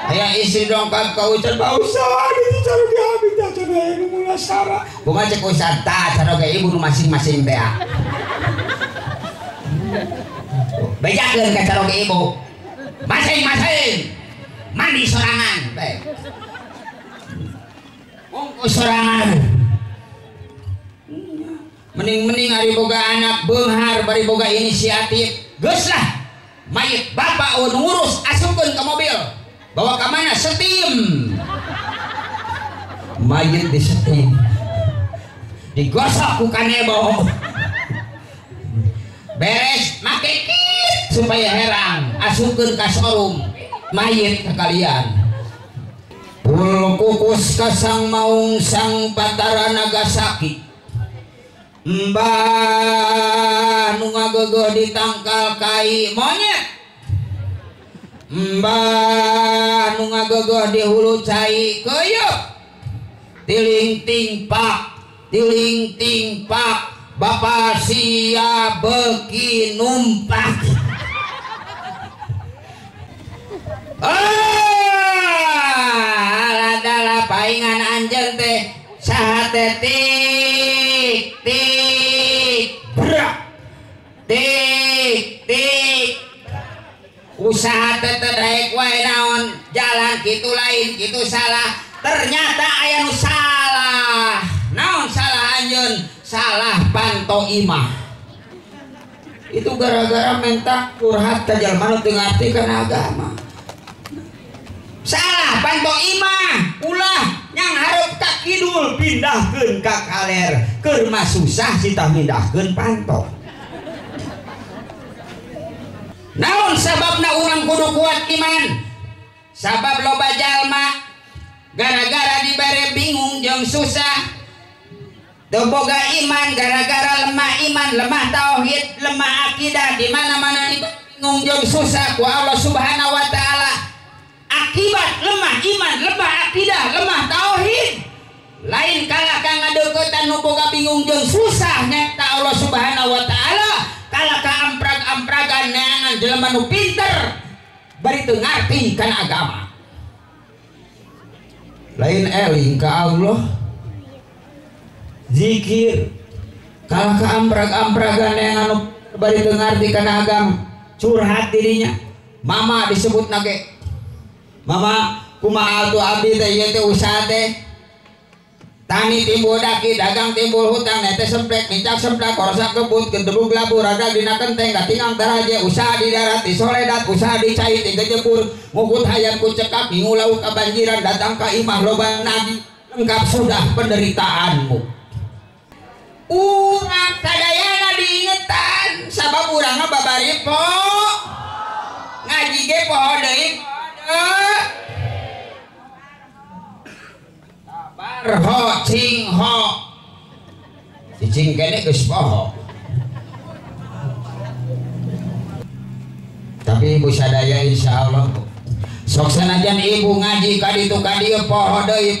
Aya istri dongkap ka Ustad Pak Ustad itu cara diambil cara nu mula sara. Kumaha cek Ustad tah cara ge ibu nu masing-masing teh. Bejakeun ka cara ge ibu. Masing-masing mandi sorangan teh. Ongkos sorangan. Mending ari boga anak beunghar bari boga inisiatif. Geus lah mayit bapak ngurus asupkeun ka mobil. Bawa ke mana? Setim. Mayit di setim. Digosok ku kanebo. Beres make kit supaya herang. Asupkeun ka showroom. Mayit ka kalian. Pul kukus ka sang maung sang Batara Nagasaki. Mbah nu ngageugeul di tangkal kai monyet. Mbah nu ngageugeul di hulu cai keuyeuk. Tiling ting pak Bapak sia beuki numpak. Adalah paingan anjeun teh saha teh tik brak tik usaha teh daek wae naon jalan kitu lain kitu salah ternyata aya nu salah. Naon salah anjeun? Salah panto imah. Itu gara-gara mentak curhat ka jalma nu teu ngartikeun agama. Salah panto imah ulah yang hareup ka kidul pindahkeun ka kaler keur mah susah sitah mindahkeun panto. Naon sababna urang kudu kuat iman? Sabab loba jalma gara-gara dibere bingung jeung susah teu boga iman gara-gara lemah iman, lemah tauhid, lemah akidah, di mana-mana bingung jeung susah ku Allah Subhanahu wa taala. Akibat lemah iman, lemah akidah, lemah tauhid. Lain kala ka ngadeuketan nu boga bingung jeung susah nyata Allah Subhanahu wa taala, kala ka amprag-ampragan neangan jelema nu pinter bari teu ngarti kana agama. Lain eling ka Allah zikir kala ka amprag-ampragan neangan nu bari teu ngarti kana agama curhat dirinya. Mama disebut nage mama kumaha atuh abdi teh ieu teh usaha teh tani timbul daki dagang timbul hutang teh semplek micak semplak korsak kebut gedebug labur raga dina kenteng gatingang taraje usaha di darat di soledat usaha di cai di gejepur ngugut hayam ku cekak bingung lauk kebanjiran datang ka imah loba nagi lengkap sudah penderitaanmu. Urang sadayana diingetan sabab urang mah babari po ngaji ge poho deui ho cing ho cicing kene geus poho. Tapi ibu sadaya insya Allah sok sanajan ibu ngaji kaditu kadieu poho deui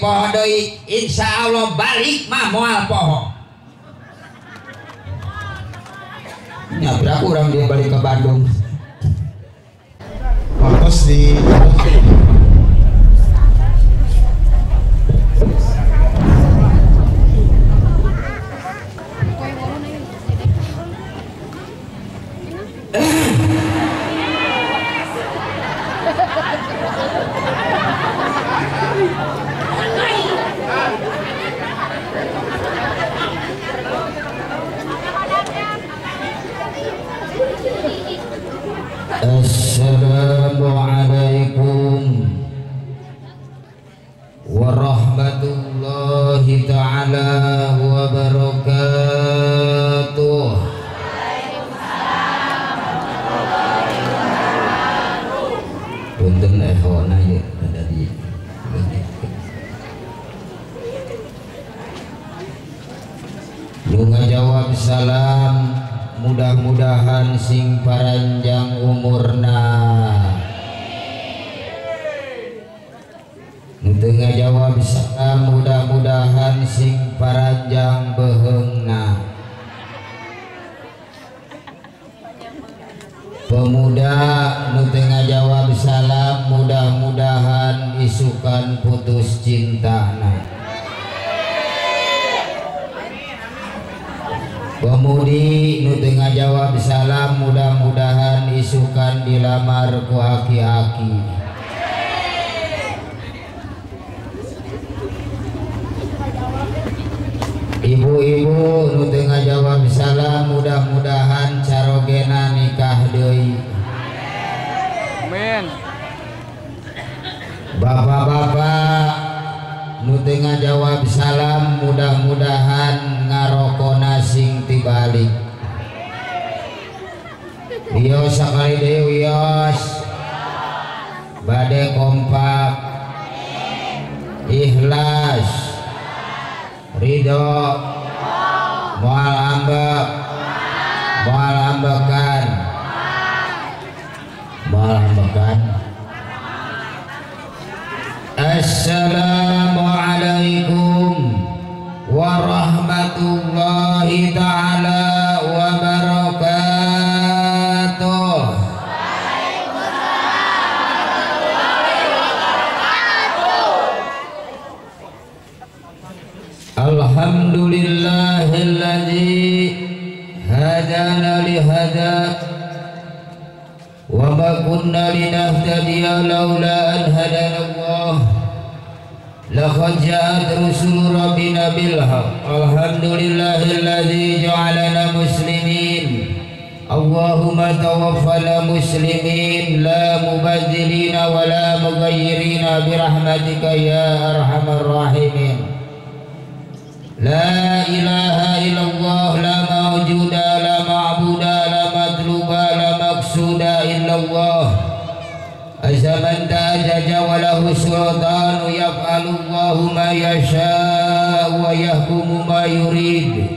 insya Allah balik mah moal poho. Nya berapa orang dia balik ke Bandung Pas di Assalamualaikum warahmatullahi ta'ala wabarakatuh. Punten ehona ya tadi. Nu ngajawab salam mudah-mudahan sing paranjang umurna. Untuk ngajawab salam mudah-mudahan sing paranjang beheungna. Pemuda nu teu ngajawab salam mudah-mudahan isukan putus cintana. Pemudi nu teu ngajawab salam mudah-mudahan isukan dilamar ku aki-aki. Ibu-ibu nu teu ngajawab salam mudah-mudahan carogena nikah deui. Amin. Bapak-bapak nu teu ngajawab salam mudah-mudahan ngarokona sing tibalik. Wios sakali deui wios. Bade kompak. Ikhlas. Ridho. Moal ambek. Moal ambekan. Moal ambekan. Assalamualaikum warahmatullahi ta'ala wabarakatuh. Alhamdulillahilladzi hadana lihada wa ma kunna linahtadiya laula an hadana Allah. Laqad ja'at rusul rabbina bil haqq. Alhamdulillahilladzi ja'alana muslimin. Allahumma tawaffana muslimin la mubaddilina wa la mughayyirina bi rahmatika ya arhamar rahimin. La ilaha illallah la mawjuda la ma'buda la matluba la maqsuda illallah. Azaman ta'ajaja wa lahu sultanu yaf'alu Allahu ma yasha wa yahkumu ma yurid.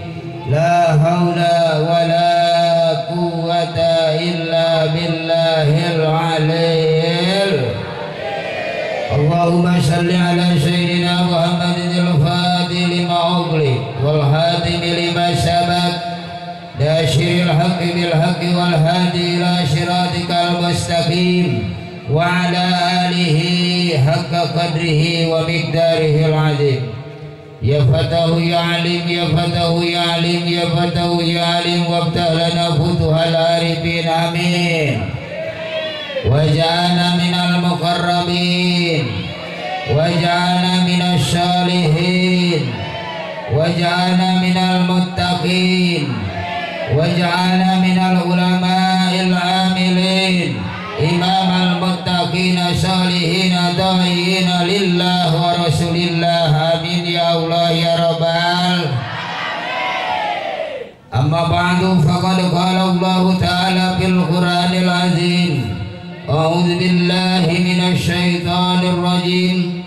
La hawla wa la quwwata illa billahil aliyyil. Allahumma salli ala sayyidina Muhammadin al-fatih lima ughliq wal hatim lima sabaq dashiril haqqi bil haqqi wal hadi ila siratikal mustaqim wa ala alihi haqqa qadrihi wa miqdarihi al-azim. Ya fatahu ya alim ya fatahu ya alim ya fatahu ya alim wabtah lana futuhal arifin amin. Waj'alna minal muqarrabin waj'alna minasy shalihin waj'alna minal muttaqin waj'alna minal ulama'il amilin imamal muttaqin shalihin da'iin lillah wa rasulillah amin ya Allah ya rabbal. Amma ba'du faqad qala Allah ta'ala fil Qur'anil azim. A'udzu billahi minasy syaithanir rajim.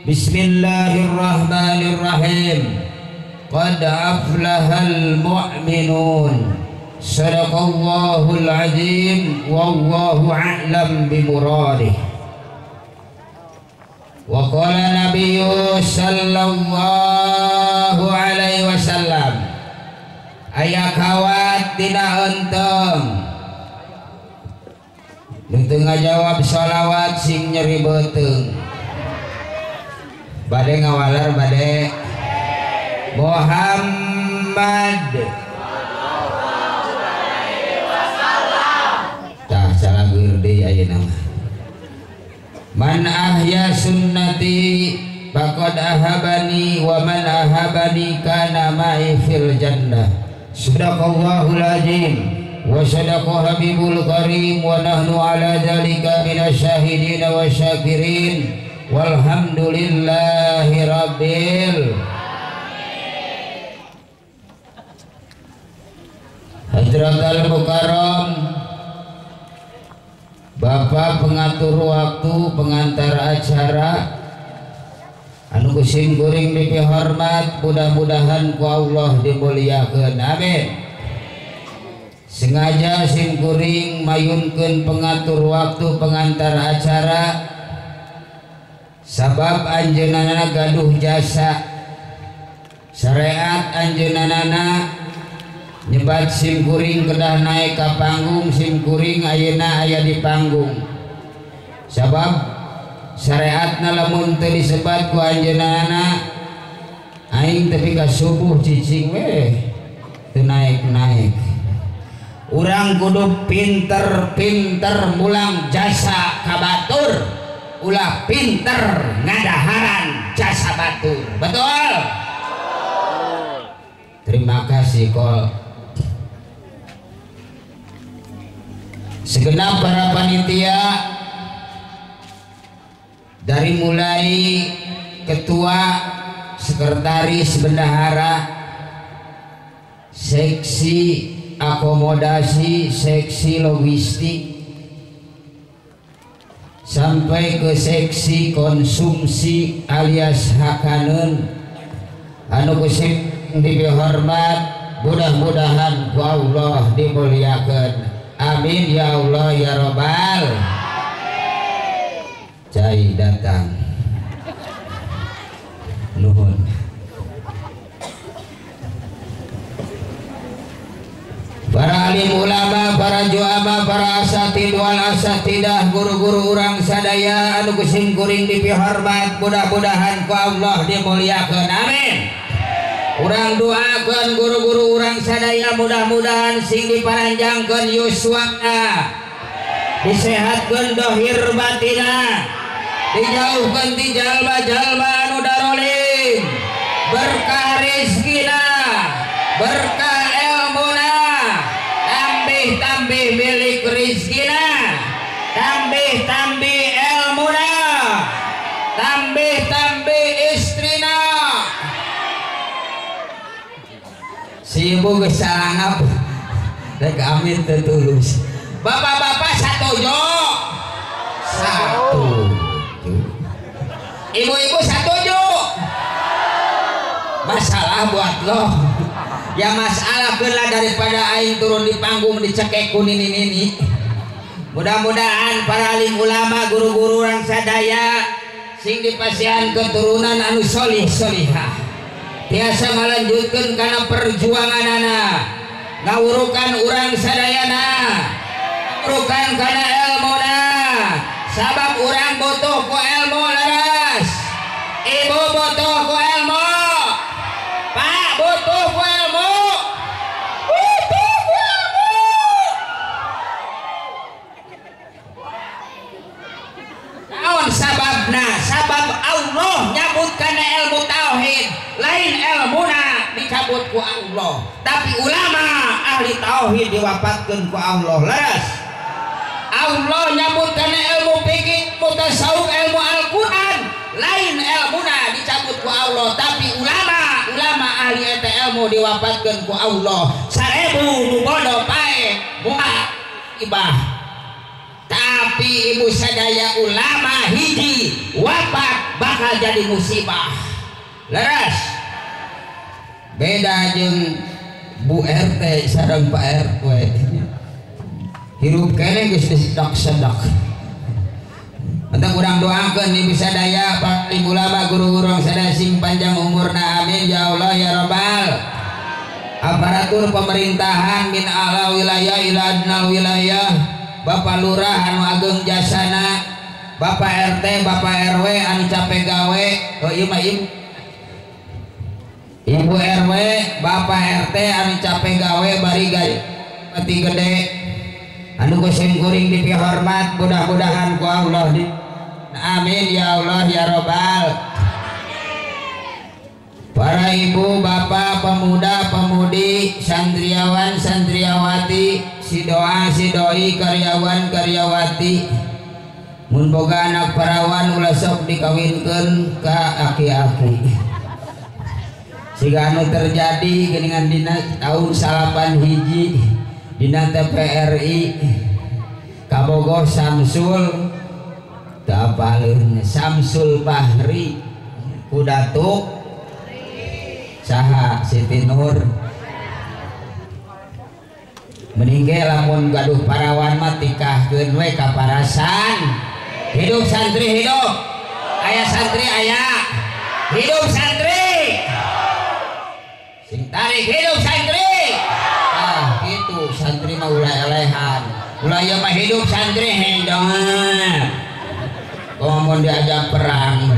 Bismillahirrahmanirrahim. Qad aflahal mu'minun. Sadaqallahul azim wallahu a'lam bimuradih. Wa qala nabiyyu sallallahu alaihi wasallam aya kawat tina eunteng nu teu ngajawab sholawat sing nyeri beuteung. Bade ngawaler bade Muhammad tah salah geurde ayeuna mah. Man ahya sunnati faqad ahabani wa man ahabani kana ma'i fil jannah. Sadaqallahul azim wa sadaqa habibul karim wa nahnu ala dzalika minasyahidin wa syakirin walhamdulillahi rabbil Hadratal Mukarram, Bapak pengatur waktu, pengantar acara, anu kusim kuring dipihormat, mudah-mudahan ku Allah dimuliakeun. Amin. Sengaja sim kuring mayunkeun pengatur waktu, pengantar acara, sabab anjeunana gaduh jasa. Syariat anjeunana nyebat sim kuring kedah naik ke panggung, sim kuring ayeuna aya di panggung. Sabab syariatna lamun teu disebat ku anjeunana aing tapi ka subuh cicing we teu naik-naik. Urang kudu pinter-pinter mulang jasa ka batur, ulah pinter ngadaharan jasa batur. Betul? Terima kasih kol. Segenap para panitia dari mulai ketua, sekretaris, bendahara, seksi akomodasi, seksi logistik, sampai ke seksi konsumsi alias hakaneun anu kusip dihormat, mudah-mudahan ku Allah dimuliakeun. Amin ya Allah ya Rabbal. Cai datang. Nuhun. Para alim ulama, para juama, para asatid wal asatidah, guru-guru urang sadaya anu kusim kuring dipihormat, mudah-mudahan ku Allah dimuliakeun. Amin. Urang doakeun guru-guru urang sadaya mudah-mudahan sing diparanjangkeun yuswana, disehatkeun dohir batina, dijauhkeun ti jalma-jalma anu darolim, berkah rezekina, berkah tambih milik rizkina, tambih ilmuna, tambih istrina. Si ibu kesalangap rek amin tertulus. Bapak-bapak satuju, satu. Ibu-ibu satuju. Masalah buat lo. Ya masalah lah daripada aing turun di panggung dicekek nini. Mudah-mudahan para alim ulama, guru-guru orang sadaya sing dipasihan keturunan anu solih solihah biasa melanjutkan karena perjuanganana, ngawurukan urang sadayana, ngawurukan karena ilmuna, sabab urang butuh ku ilmu laras, ibu butuh ku ilmu, pak butuh ku ilmu. Sababna, sabab Allah nyabut karena ilmu tauhid, lain ilmuna dicabut ku Allah. Tapi ulama ahli tauhid diwafatkan ku Allah. Leres. Allah nyabut karena ilmu fikih, mutasawuf, ilmu Al-Quran, lain ilmuna dicabut ku Allah. Tapi ulama ahli eta ilmu diwafatkan ku Allah. Sarebu mubodo pae muah ibah. Tapi ibu sadaya ulama hiji wafat bakal jadi musibah. Leres. Beda jeung Bu RT sareng Pak RW. Hirup kene geus sedak-sedak. Entah kurang doakeun ibu sadaya, Pak ibu ulama, guru-guru sadaya sing panjang umurna. Amin ya Allah ya Rabbal. Aparatur pemerintahan min ala wilayah ila adnal wilayah, Bapak Lurah anu ageng jasana, Bapak RT, Bapak RW anu capek gawe, oh iya mah Ibu RW, Bapak RT anu capek gawe bari gaji peti gede, anu kusim kuring dipihormat, mudah-mudahan ku Allah di. Amin ya Allah ya Rabbal. Para ibu, bapak, pemuda, pemudi, santriawan, santriawati, si doa, si doi, karyawan, karyawati, mun boga anak perawan ulah sok dikawinkeun ka aki-aki. Siga anu terjadi geuningan dina tahun 81 dina TPRI kabogoh Samsul tapaleun Samsul Bahri Kudatuk saha Siti Nur meninggal lamun gaduh parawan mah tikahkeun we kaparasan. Hidup santri hidup, aya santri aya, hidup santri, sing tarik hidup santri. Ah gitu santri mah ulah elehan, ulah ya mah hidup santri hidup. ngomong diajak perang.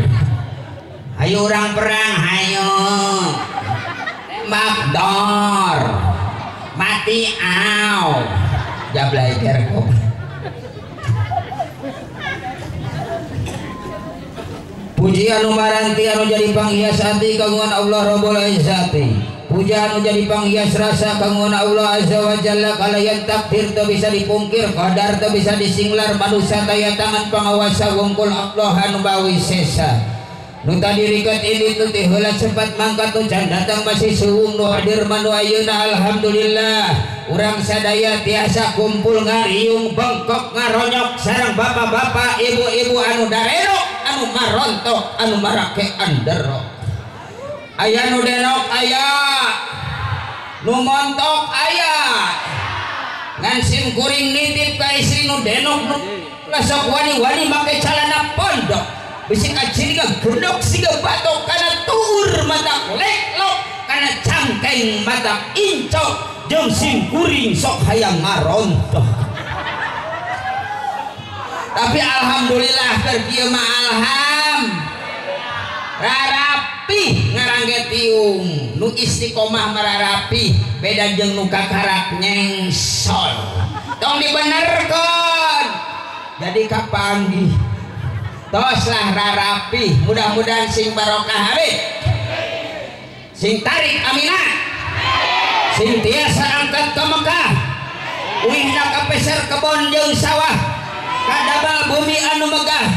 Ayo orang perang, ayo Magdor mati au jablay kerkop. Puji anu maranti anu jadi panghias hati kagungan Allah Rabbul Izzati. Puji anu jadi panghias rasa kagungan Allah Azza wa Jalla. Kalayan takdir teu bisa dipungkir, qadar teu bisa disinglar, manusia daya tangan pangawasa wungkul Allah anu bawi sesa. Nu tadi rikat ini tu teh heula sempat mangkat tu can datang masih suung nu hadir manu ayeuna alhamdulillah. Urang sadaya tiasa kumpul ngariung bengkok ngaronyok sareng bapak-bapak ibu-ibu anu darero anu marontok anu marake andero. Aya nu denok aya nu montok aya ngan sim kuring nitip ka istri nu denok nu lasok wani-wani make calana pondok. Bisi kaciriga gendok siga batok kana tuur mata leklok kana cangkeng mata incok jeung sim kuring sok hayang ngarontok. Tapi alhamdulillah keur kieu mah alham rarapi ngarangge tiung nu istiqomah mararapi beda jeung nu kakarak nyengsol. Tong dibenerkeun jadi kapanggih toslah rarapi, mudah-mudahan sing barokah habis, sing tarik aminah, sing tiasa angkat ke Mekah, uihna kapeser kebon jeung sawah, kadabal bumi anu megah,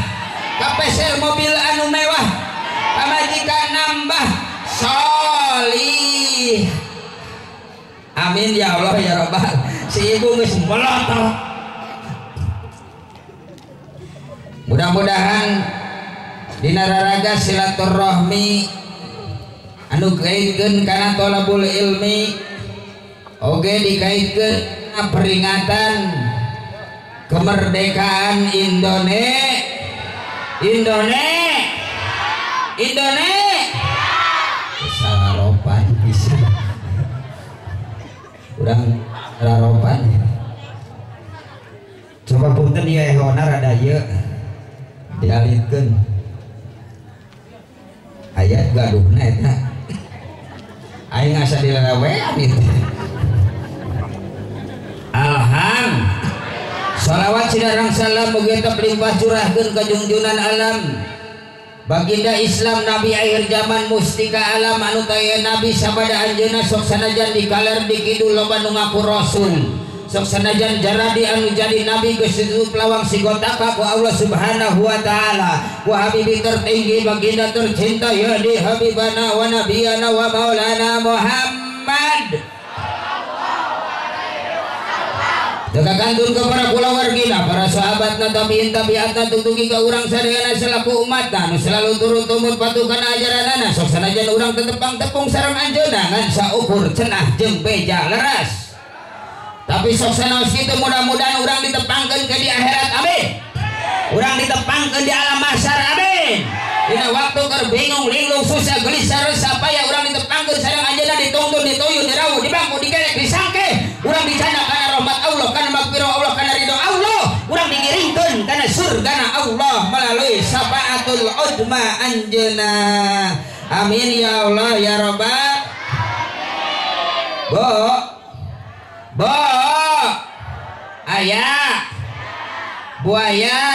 kapeser mobil anu mewah, pamajikan nambah solih. Amin ya Allah ya Rabbal. Si ibu geus melotot. Mudah-mudahan dina raraga silaturahmi anu kaitkeun kana thalabul ilmi oge dikaitkeun peringatan kemerdekaan Indonesia sararopan bisa urang sararopan coba punten ieu ehona rada ieu dialitkeun ayat gaduhna eta aing asa dilelewean itu. Alham shalawat sidarang salam mugi tetep limpah curahkeun ka junjunan alam baginda Islam Nabi akhir zaman mustika alam anu taya Nabi sabada anjeunna sok sanajan dikaler di kidul loba nu ngaku rasul sok sanajan jaradi anu jadi nabi geus ditutup lawang sigotaka ku Allah Subhanahu wa taala ku habibi tertinggi baginda tercinta ya di habibana wa nabiyana wa maulana Muhammad. Jaga kantun ke para kulawargina para sahabatna tabiin tabiatna tutugi ka urang sadayana selaku umatna nu selalu turut tumut patuh kana ajaranana sok sanajan urang tetepang tepung sareng anjeunna ngan saukur cenah jeung beja leras. Tapi sok sanaos kitu mudah-mudahan urang ditepangkeun ke di akhirat amin. Urang ditepangkeun di alam mahsyar amin. Dina waktu keur bingung linglung susah gelisah resah payah urang ditepangkeun sareng anjeunna dituntun dituyun dirawuh dibangku digerek disangke urang dicana kana rahmat Allah kana magfirah Allah kana ridho Allah urang digiringkeun kana surgana Allah melalui syafaatul uzma anjeunna amin ya Allah ya Rabbal Bo ayah buaya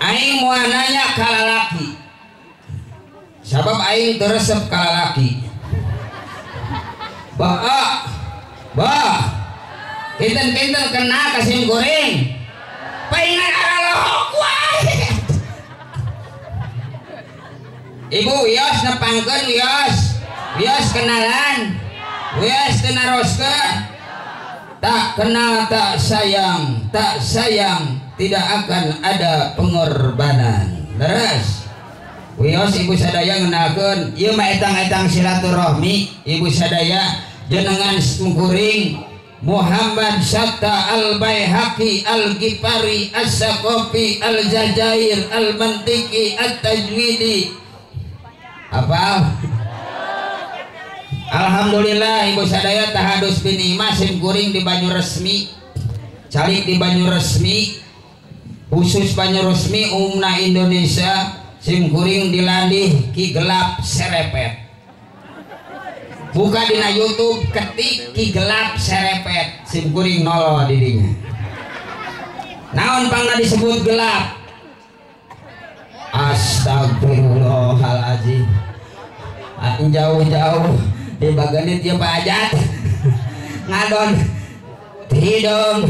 aing moal nanya ka lalaki sabab aing teresep ka lalaki kinten-kinten kena kasim goreng paingan aralok wae. Ibu wios nepangkeun wios kenalan wios teu naroskeun tak kenal tak sayang tidak akan ada pengorbanan. Leres wios ibu sadaya ngenalkeun ieu mah etang-etang silaturahmi ibu sadaya jenengan sungkuring Muhammad Syatta Al-Baihaqi Al-Ghifari As-Saqafi Al-Jazair Al-Mantiki At-Tajwidi apa Alhamdulillah ibu sadaya tahadus binima sim kuring di banyu resmi, calik di banyu resmi, khusus banyu resmi umna Indonesia sim kuring dilandih Ki Gelap Serepet. Buka dina YouTube ketik Ki Gelap Serepet sim kuring nolo didinya. Naon pangna disebut gelap? Astagfirullahaladzim. Jauh-jauh di bagian dia Pak Ajat ngadon hidung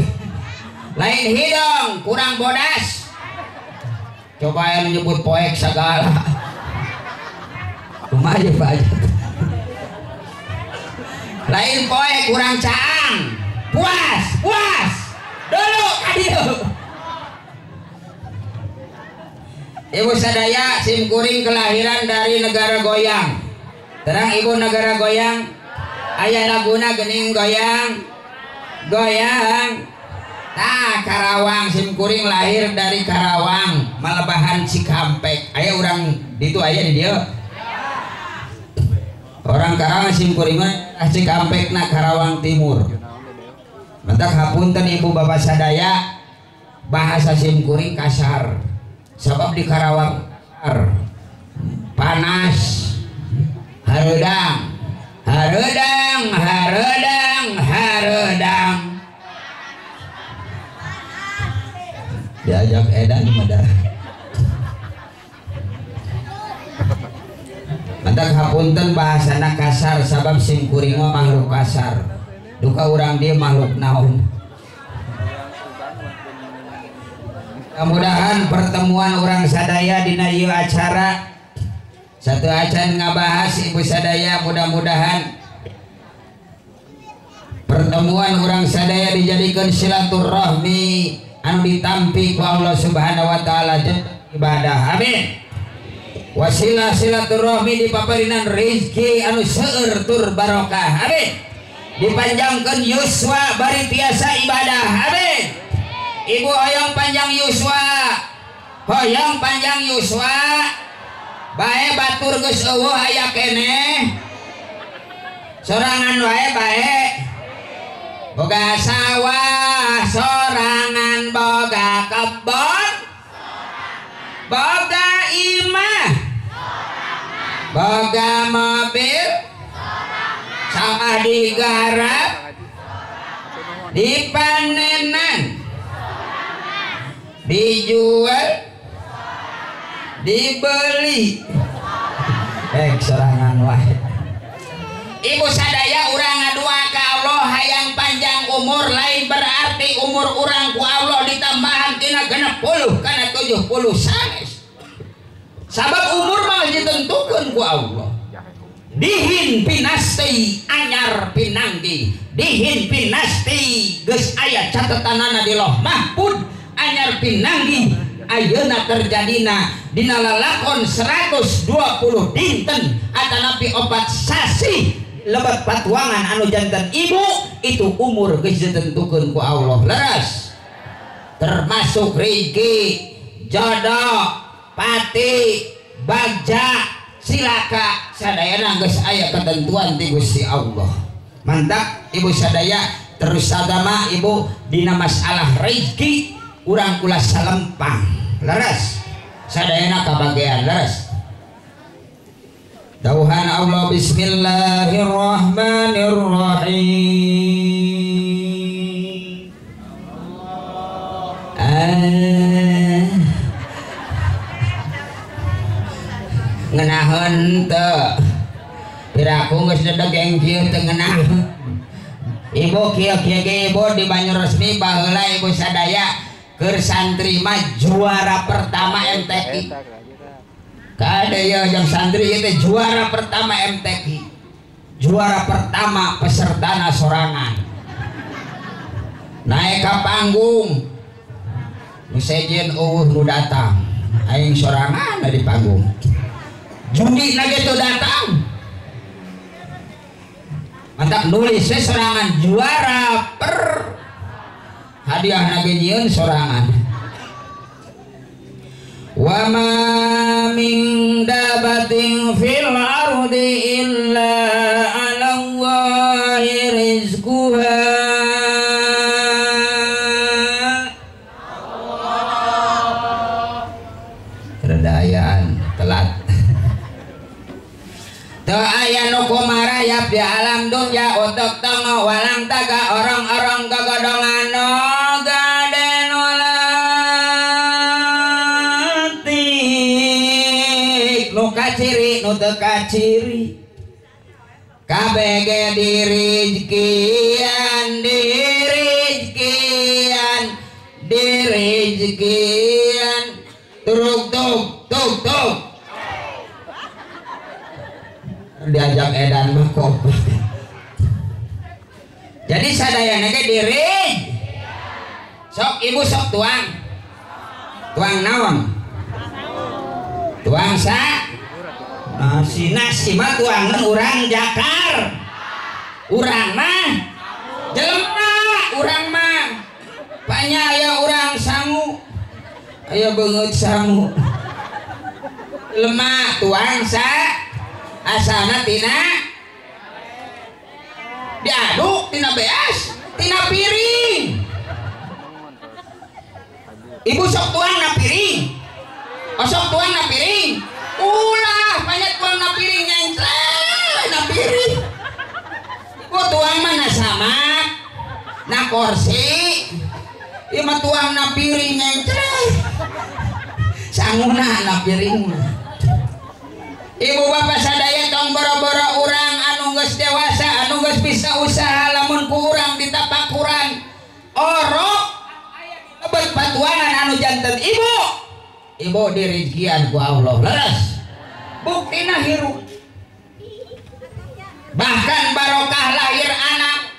lain hidung kurang bodas. Coba yang menyebut poek segala lumayan Pak Ajat. Lain poek kurang caang puas dulu kadieu. Ibu sadaya sim kuring kelahiran dari negara goyang. Terang ibu negara goyang, ayah laguna gening goyang, nah Karawang sim kuring lahir dari Karawang, Malebahan Cikampek, ayah orang itu ayah di dia, orang Karawang sim kuring mah Cikampek na Karawang Timur. Mentak hapunten ibu bapak sadaya, bahasa sim kuring kasar, sebab di Karawang panas. Haredang diajak edan mada mantak hapunten bahasana kasar sabab sim kuring mah makhluk kasar duka urang dia makhluk naon. Mudah-mudahan pertemuan orang sadaya dina ieu acara satu acan ngabahas ibu sadaya, mudah-mudahan pertemuan orang sadaya dijadikan silaturahmi anu ditampi ku Allah Subhanahu wa taala ibadah. Amin. Wasilah silaturahmi dipaparinan rezeki anu seueur tur barokah. Amin. Dipanjangkeun yuswa bari tiasa ibadah. Amin. Ibu hoyong panjang yuswa. Hoyong panjang yuswa. Bae batur geus eueuh aya keneh sorangan wae bae boga sawah sorangan boga kebon boga imah boga mobil sawah digarap dipanenan dijual dibeli sorangan wae. Ibu sadaya urang ngadua ka Allah hayang panjang umur lain berarti umur urang ku Allah ditambahan tina 60 kana 70 sanes. Sabab umur mah ditentukeun ku Allah. Dihin pinasti anyar pinanggi, dihin pinasti geus aya catatanana di Lauh Mahfuz anyar pinanggi ayeuna terjadina dina lalakon 120 dinten atanapi 4 sasi lebat patuangan anu janten ibu itu umur geus ditentukeun ku Allah leres termasuk rezeki jodoh pati bagja silaka sadayana geus aya ketentuan ti Gusti Allah. Mantap ibu sadaya terus sadama ibu dina masalah rezeki urang kula salempang leres sadayana kabagean leres dawuhan Allah bismillahirrahmanirrahim ngenaheun teu piraku geus dedeg yang kieu teu ngeunah ibu kieu ibu di banyu resmi baheula ibu sadaya keur santri mah juara pertama MTQ. Kada ya yang santri itu juara pertama MTQ. Juara pertama peserta sorangan. Naik ke panggung. Nu sejen nu datang. Aing sorangan di panggung. Judi lagi tuh datang. Mantap nulis sorangan juara per hadiah nage nyieun sorangan wa ma min dabatin fil ardi illa 'ala nu teu kaciri kabeh ge dirizkian turuk tuk diajak edan mah kopak. Jadi sadayana ge direj sok ibu sok tuang naon tuang sa nasi mah tuangan urang jakar urang mah jelema urang mah panyaya urang sangu aya beungeut sangu lemah tuang sa asalna tina diaduk tina beas tina piring ibu sok tuang na piring sok tuang na piring ulah banyak tuang na piring nyentrel na piring ibu tuang mah na samak na kursi ieu mah tuang na piring nyentrel sanguna na piring mah. Ibu bapak sadaya tong boro-boro urang anu geus dewasa anu geus bisa usaha lamun ku urang ditapak kurang orok lebet patuanan anu janten ibu dirizkian ku Allah leres buktina hirup bahkan barokah lahir anak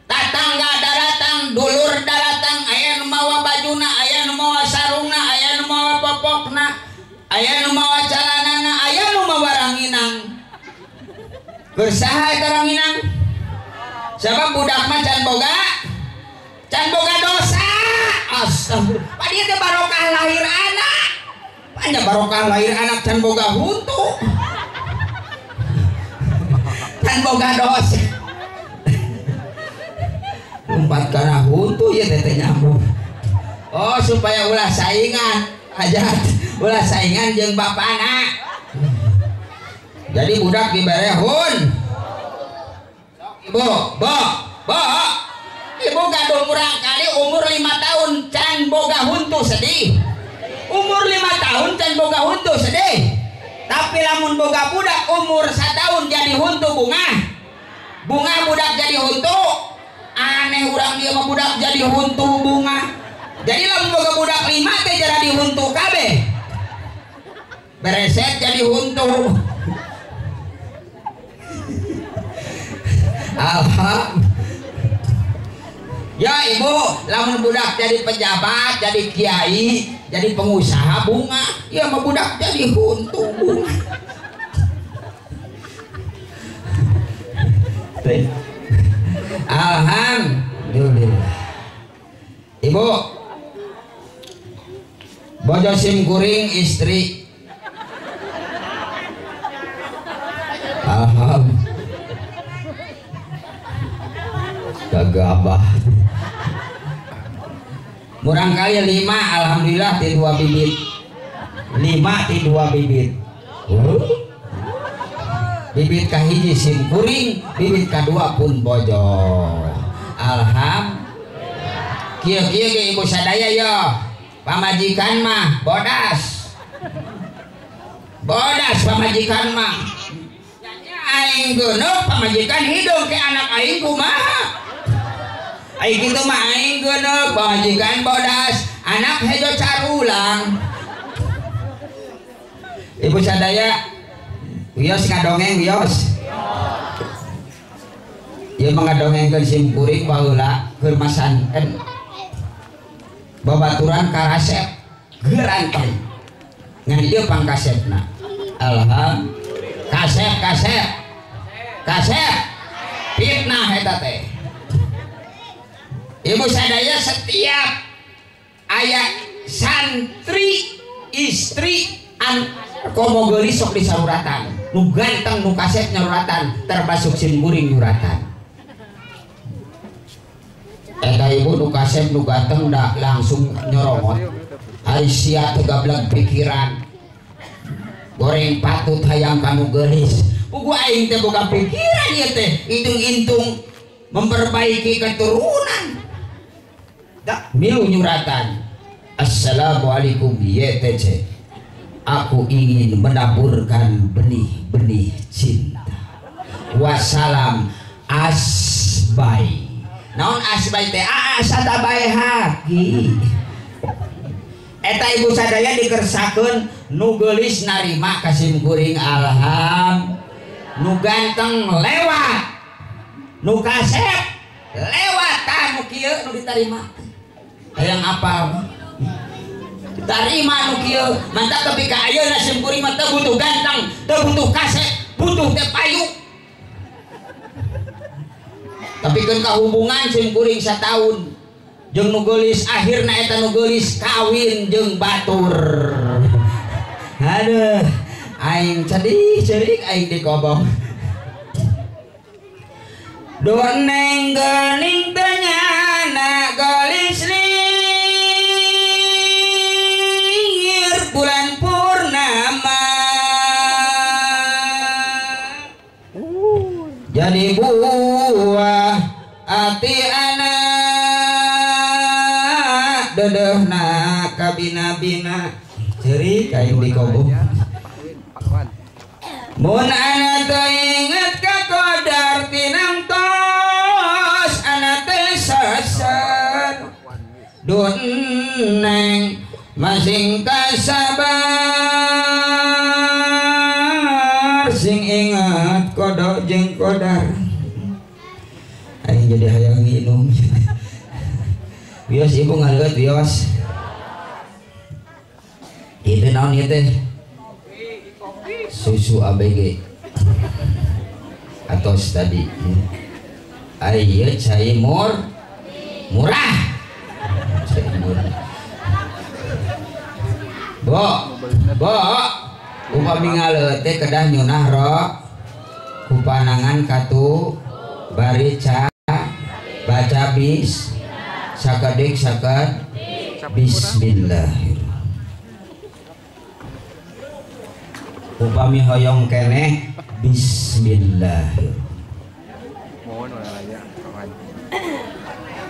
tatangga daratang dulur daratang aya nu mawa bajuna aya nu mawa sarungna aya nu mawa popokna aya nu mawa calanana aya nu mawa ranginang bersaha eta ranginang sabab budak mah can boga dosa astagfirullah padieu teh barokah lahir anak panya barokah lahir anak can boga huntu can boga dosa lompat kana huntu ya teh nyambung oh supaya ulah saingan hajat ulah saingan jeung bapana jadi budak dibere hun ibu ibu gaduh kurang kali umur 5 tahun can boga huntu sedih umur 5 tahun can boga huntu sedih tapi lamun boga budak umur 1 tahun jadi huntu bunga budak jadi huntu aneh urang dia mah budak jadi huntu bunga jadi lamun boga budak 5 teh jadi huntu kabeh bereset jadi huntu alhamdulillah ya ibu lamun budak jadi pejabat jadi kiai jadi pengusaha bunga ya mah budak jadi huntu bunga alhamdulillah ibu bojo simkuring istri alhamdulillah gagabah murang kali 5 alhamdulillah ti 2 bibit 5 ti 2 bibit bibit kahiji simkuring bibit kadua pun bojo alhamdulillah kieu ge ibu sadaya yo pamajikan mah bodas pamajikan mah aing geuneuh pamajikan hidung ke anak aing kumaha aing kitu mah aing geuneuh pamajikan bodas anak hejo carulang ibu sadaya wios ngadongeng wios ieu mah ngadongengkeun simkuring baheula keur masanten babaturan karasep geranteng ngan ieu pangkasepna alhamdulillah kasep fitnah eta teh ibu sadaya setiap aya santri istri komo geuli sok disaluratan nu ganteng nu kasep nyaruratan termasuk simkuring nyuratan eta ibu nu kasep nu ganteng da langsung nyoromot ari sia teu gablek pikiran goreng patut hayang kanu geulis ugu aing teh boga pikiran ieu teh intung-intung memperbaiki keturunan da milu nyuratan assalamualaikum YTC aku ingin menaburkan benih-benih cinta. Wassalam asbai. Naon asbai teh? Asata bae haki. Eta ibu sadaya dikersakeun nu geulis narima kasim kuring alham, nu ganteng lewat, nu kasep lewat, tah nu kieu nu ditarima. Hayang apal ditarima nu kieu, mantap tapi ka ayeuna sim kuring mah teu butuh ganteng, teu butuh kasep, butuh teh payung. Tapi kan hubungan sim kuring sataun jeung nu geulis akhirna eta nu geulis kawin jeung batur. Aduh, aing sedih ceurik aing dikobong. Doneng geuning teu nyana geulis lingir bulan purnama. Jadi buah ati anak dedehna kabina-bina ceurik aing dikobong. Mun ana teu inget ka qadar tinang tos ana teh sasar. Dun neng masing kasabar sing inget kodok jeung qadar. Aing jadi hayang nginum. Bios ibu ngaleut bios. Itu naon ieu teh? Susu ABG. Atos tadi. Ari ieu cai murah. Cai murah. Bo, upami ngaleut teh kedah nyunah ro kupanangan katu bari baca bis sakadik sakad bismillah. Upami hoyong keneh bismillah.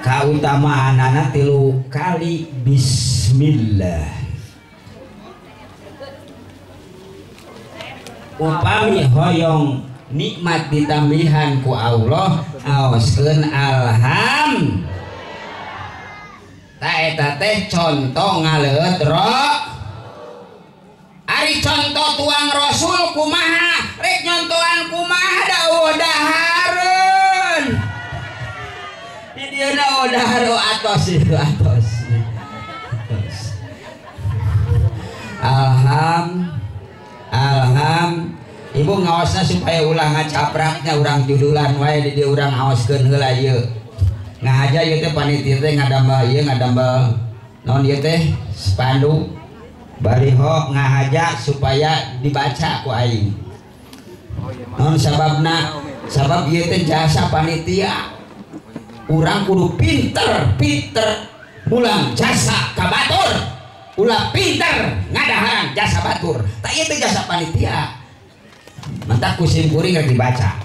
Kautamaanana 3 kali bismillah. Upami hoyong nikmat ditambihan ku Allah aoskeun alham. Ta eta teh contoh ngaleut ro. Ari contoh tuang rasul kumaha rek nyontohan kumaha dawuh dahareun. Di dieu dawuh dahar atos itu atos. Alham ibu ngaosna supaya ulah ngacapraknya urang judulan wae di dieu urang aoskeun heula ieu. Ngahaja ieu teh panitia teh ngadambel ieu ngadambel naon ieu teh spanduk bariho ngahaja supaya dibaca ku aing. Naon sababna? Sabab ieu teh jasa panitia. Urang kudu pinter mulang jasa ka batur. Ulah pinter ngadaharan jasa batur. Tak ieu teh jasa panitia. Mantap kusim kuring rek dibaca.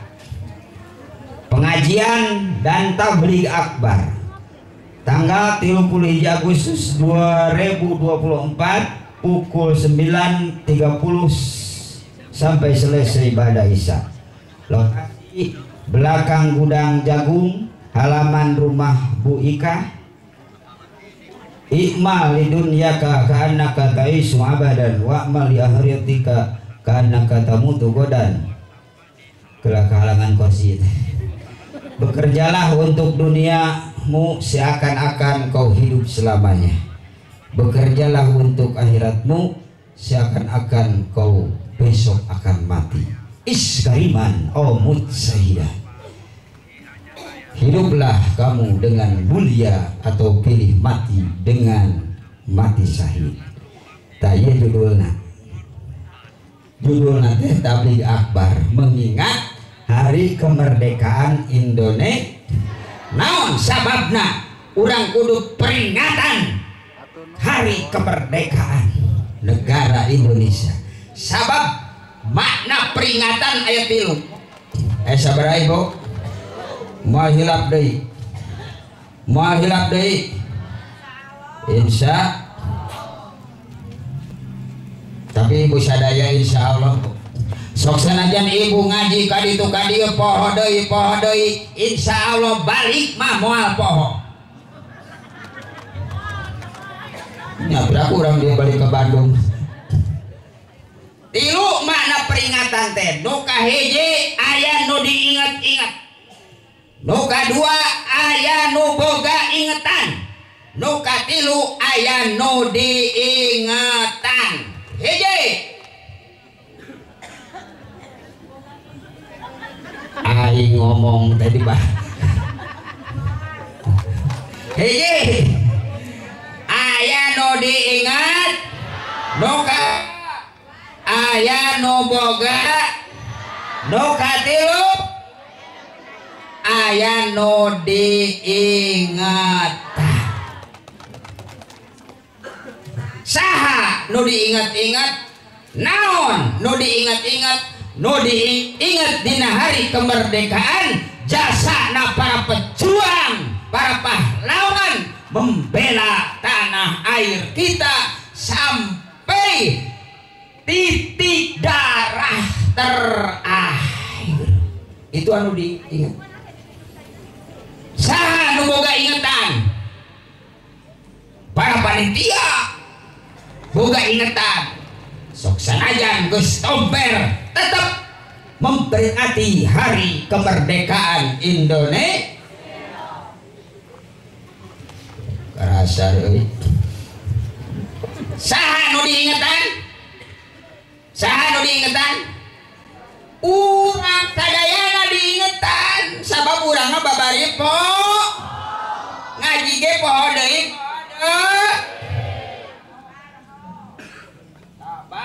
Pengajian dan tabligh akbar tanggal 31 Agustus 2024 pukul 9.30 sampai selesai ibadah Isya. Lokasi belakang gudang jagung, halaman rumah Bu Ika. Ikmal lidunyaka ka'annaka ta'isu abadan wa'mal li akhiratika ka'annaka tamutu godan. Kelah kahalangan kursi. Bekerjalah untuk duniamu seakan-akan kau hidup selamanya. Bekerjalah untuk akhiratmu seakan-akan kau besok akan mati. Iskariman oh mutsahidah. Hiduplah kamu dengan mulia atau pilih mati dengan mati syahid. Taya judulna teh tabligh akbar mengingat hari kemerdekaan Indonesia. Naon sababna urang kudu peringatan hari kemerdekaan negara Indonesia. Sabab makna peringatan ayat 3. Sabaraha ibu? Moal hilap deui. Insya tapi ibu sadaya insya Allah sok sanajan ibu ngaji kaditu kadieu poho deui insya Allah balik mah moal poho nya berapa orang dia balik ke Bandung. Tilu makna peringatan teh nu kahiji aya nu diinget-inget, nu kadua aya nu boga ingetan, nu katilu aya nu diingetan. Hiji aing ngomong tadi bah hiji aya nu diingat, nu aya nu boga, nu katilu aya nu diingat. Saha nu diingat-ingat, naon nu diingat-ingat, nu diingat dina hari kemerdekaan jasana para pejuang, para pahlawan membela tanah air kita sampai titik darah terakhir. Itu anu diingat. Saha nu boga ingetan, para panitia boga ingetan sok sanajan geus tomper tetap memperingati hari kemerdekaan Indonesia. Karasa euy. Saha nu diingetan? Saha nu diingetan? Urang sadayana diingetan sabab urang mah babari po ngaji ge poho deui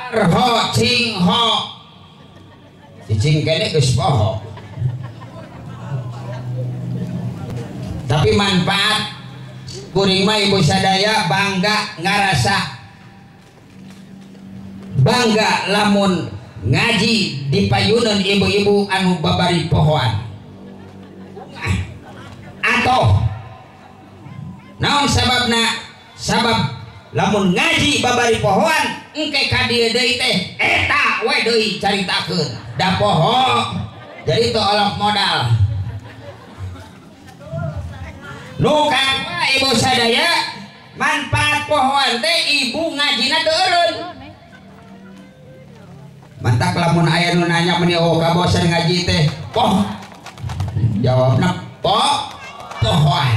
ho cing ho cicing kene geus poho tapi manfaat kuring mah ibu sadaya bangga ngarasa bangga lamun ngaji di payunan ibu-ibu anu babari pohoan atau naon sababna sabab lamun ngaji babari pohoan engke ka dieu deui teh eta we deui caritakeun da poho jadi teu olok modal nu kanggo ibu sadaya manfaat pohoan teh ibu ngajina teu eureun mantak lamun aya nu nanya meni oh ka bosan ngaji teh poh jawabna pohoan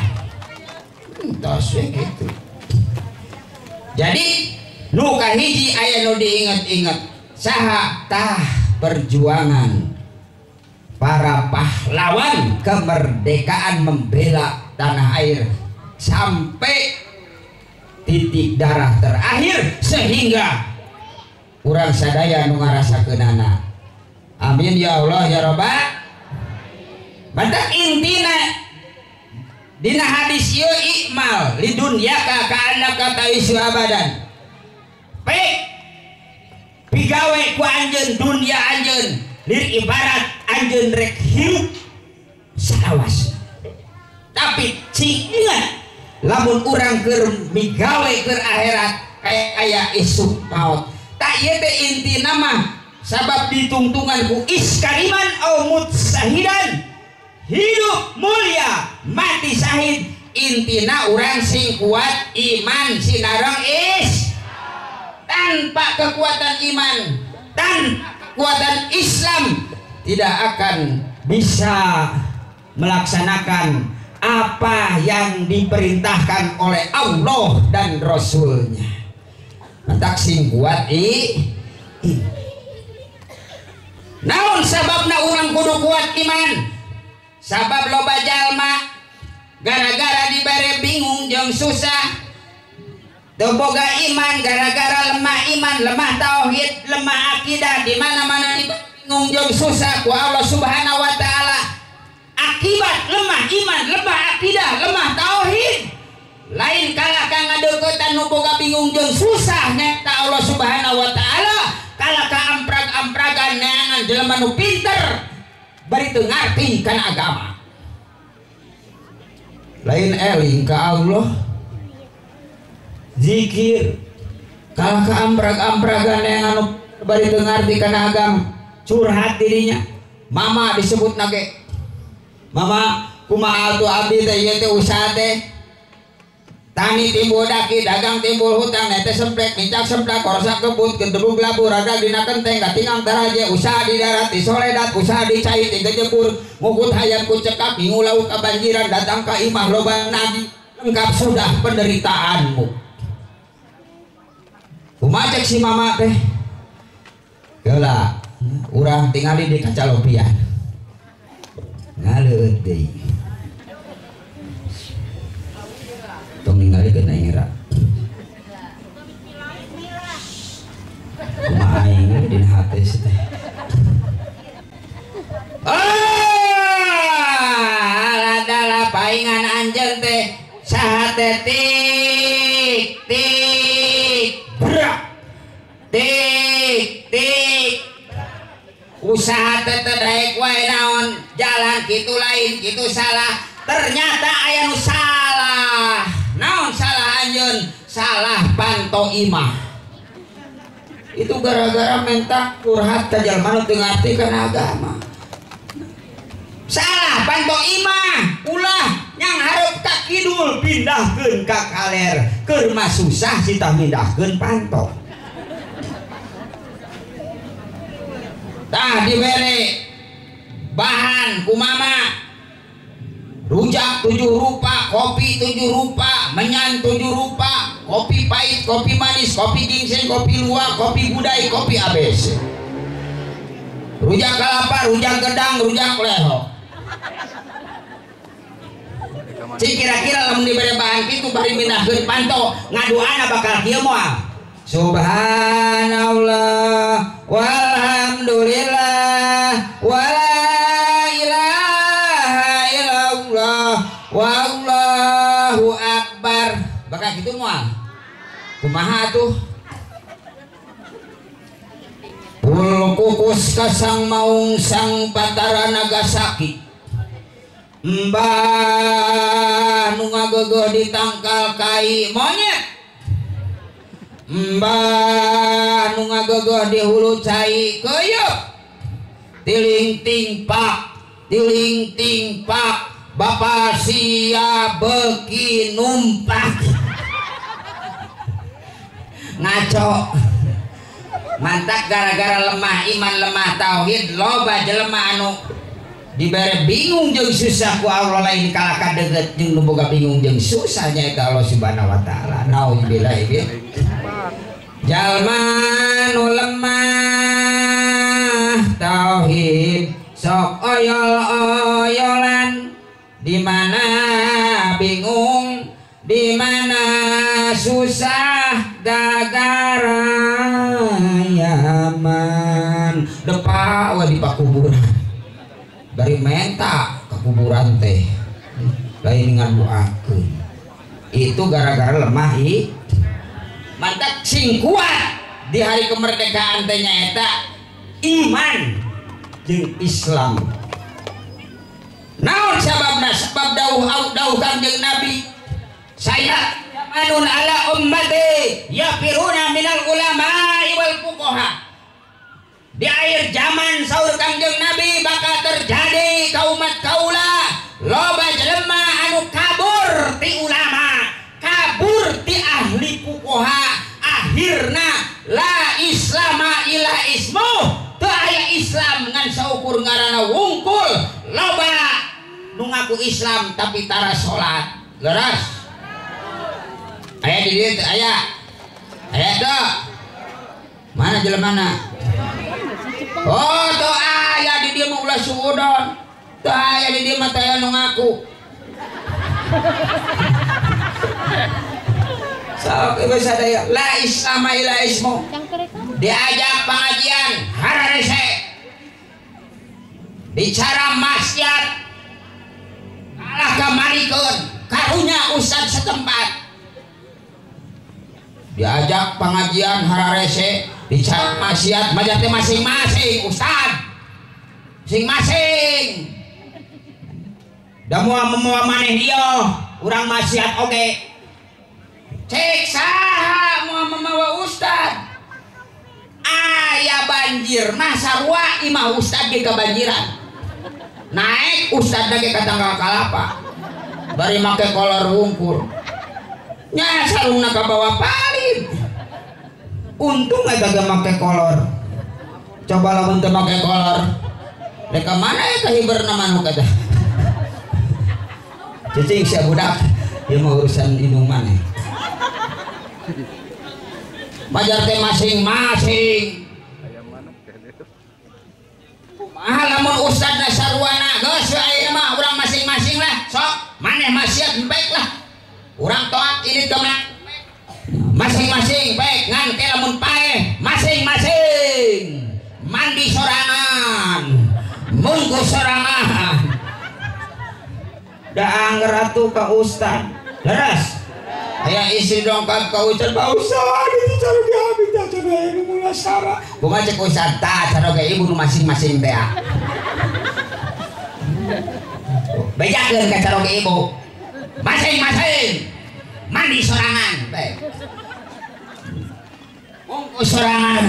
tos we kitu. Jadi nu kahiji aya nu diinget-inget saha tah perjuangan para pahlawan kemerdekaan membela tanah air sampai titik darah terakhir sehingga urang sadaya nu ngarasakeunana. Amin ya Allah ya Rabbal. Batak intina dina hadis ieu ikmal lidunyaka ka'annaka ta'isu abadan. Pigawe ku anjeun dunia anjeun lir ibarat anjeun rek hirup salawas. Tapi cing ingat lamun urang keur migawe keur akhirat kayak aya isuk maut. Tak ieu teh intina mah sabab ditungtungan ku iskariman au mutsahidan hidup mulia mati syahid intina urang sing kuat iman sinareng is tanpa kekuatan iman tanpa kekuatan Islam tidak akan bisa melaksanakan apa yang diperintahkan oleh Allah dan Rasulnya. Mantak sing kuat naon sababna urang kudu kuat iman sabab loba jalma gara-gara dibere bingung jeung susah teu boga iman gara-gara lemah iman lemah tauhid lemah akidah di mana-mana bingung jeung susah ku Allah Subhanahu wa taala akibat lemah iman lemah akidah lemah tauhid lain kalah ka ngadeuketan nu boga bingung jeung susah nyata Allah Subhanahu wa taala kalah ka amprag-ampragan neangan jelema nu pinter bari teu ngarti kana agama lain eling ka Allah zikir kalah ke amprag-ampragan yang anu bari teu ngarti kana agama curhat dirinya. Mama disebut nage, mama kumaha atuh abdi teh ieu teh usaha teh tani timbul daki dagang timbul hutang nete semplek micak semplak korsak kebut gendebug labur raga dina kenteng gatingang taraje usaha di darat di soledat usaha di cai di gejebur ngugut hayam ku cekak bingung lauk kebanjiran datang ka imah loba nagi lengkap sudah penderitaanmu. Kumacek si mama teh geula urang tingali di kacalopian ngaleut deui tong ningali kena ngira kumaha aing dina hate teh adalah paingan anjeun teh saha teh tik tik brak tik tik usaha teh daek wae naon jalan kitu lain kitu salah ternyata aya nu salah. Naon salah anjeun? Salah panto imah. Itu gara-gara mentak curhat ka jalma nu teu ngarti kana agama. Salah panto imah, ulah nyang hareup ka kidul pindahkeun ka kaler. Keur mah susah sita mindahkeun panto. Tah dibere bahan ku mama. Rujak 7 rupa, kopi 7 rupa, menyan 7 rupa, kopi pahit, kopi manis, kopi ginseng, kopi luwak, kopi budai, kopi ABC. Rujak kelapa, rujak gedang, rujak leho. Cik kira-kira lamun dibere bahan kitu bari mindahkeun panto, ngaduana bakal kieu moal. Subhanallah walhamdulillah wala wallahu akbar bakal gitu moal kumaha tuh ul kukus kasang maung sang Batara Nagasaki mbah nu ngageueuh di tangkal kai monyet mbah nu ngageueuh di hulu cai keuyeuk tiling ting pak Bapak sia beki numpak ngaco mantak gara-gara lemah iman lemah tauhid loba jelema anu dibere bingung jeung susah ku Allah lain kalah kadeget jeung nu boga bingung jeung susah nyaeta Allah Subhanahu wa taala. Nauzubillah ieu jalma nu lemah tauhid sok oyol-oyolan di mana bingung di mana susah gara-gara yaman depa we di pakuburan dari menta ke kuburan teh lain ngaduakeun itu gara-gara lemah mantap sing kuat di hari kemerdekaan teh nyaeta iman jeung Islam. Naon sababna? Sebab dawuh Kanjeng Nabi saya yamanun ala ummati yafiruna minal ulama'i wal fuqaha. Di akhir zaman saur Kanjeng Nabi bakal terjadi ka umat kaula loba jelema anu kabur ti ulama, kabur ti ahli fuqaha, akhirna la islama ila ismu teu aya Islam ngan saukur ngaranna wungkul loba nu ngaku Islam tapi tara salat leres aya di dieu teh aya teu mana jelemana oh teu aya di dieu mah ulah suudon teu aya di dieu mah teh nu ngaku sok ieu sadaya la islama ila ismu diajak pengajian hararese bicara maksiat kalah kamarikeun karunya ustad setempat diajak pengajian hararese bicara maksiat mah teh masing-masing ustad masing-masing da moal maneh dia urang maksiat oge cek saha mau mamawa ustad aya banjir mah sarua imah ustad ge kebanjiran naik ustad lagi ka tanggal kalapa bari make kolor wungkul nya sarungna ka bawa palit untung eta ge make kolor coba lamun teu make kolor rek ka mana eta hiberna manuk eta cicing sia budak ieu mah urusan inuman majar teh masing-masing kumaha lamun ustadna sarwana geus aya mah urang masing-masing lah sok maneh maksiat baik lah urang taat ini teman masing-masing baik ngan ke lamun paeh masing-masing mandi sorangan munggu sorangan da angger atuh ka ustad leres aya isi dongkap ka ustad Pak Ustad itu cara diambil cara ini mulai sara kumaha cek ustad tah cara ge ibu nu masing-masing teh bejakeun ka cara ge ibu masing-masing mandi sorangan baik mungku sorangan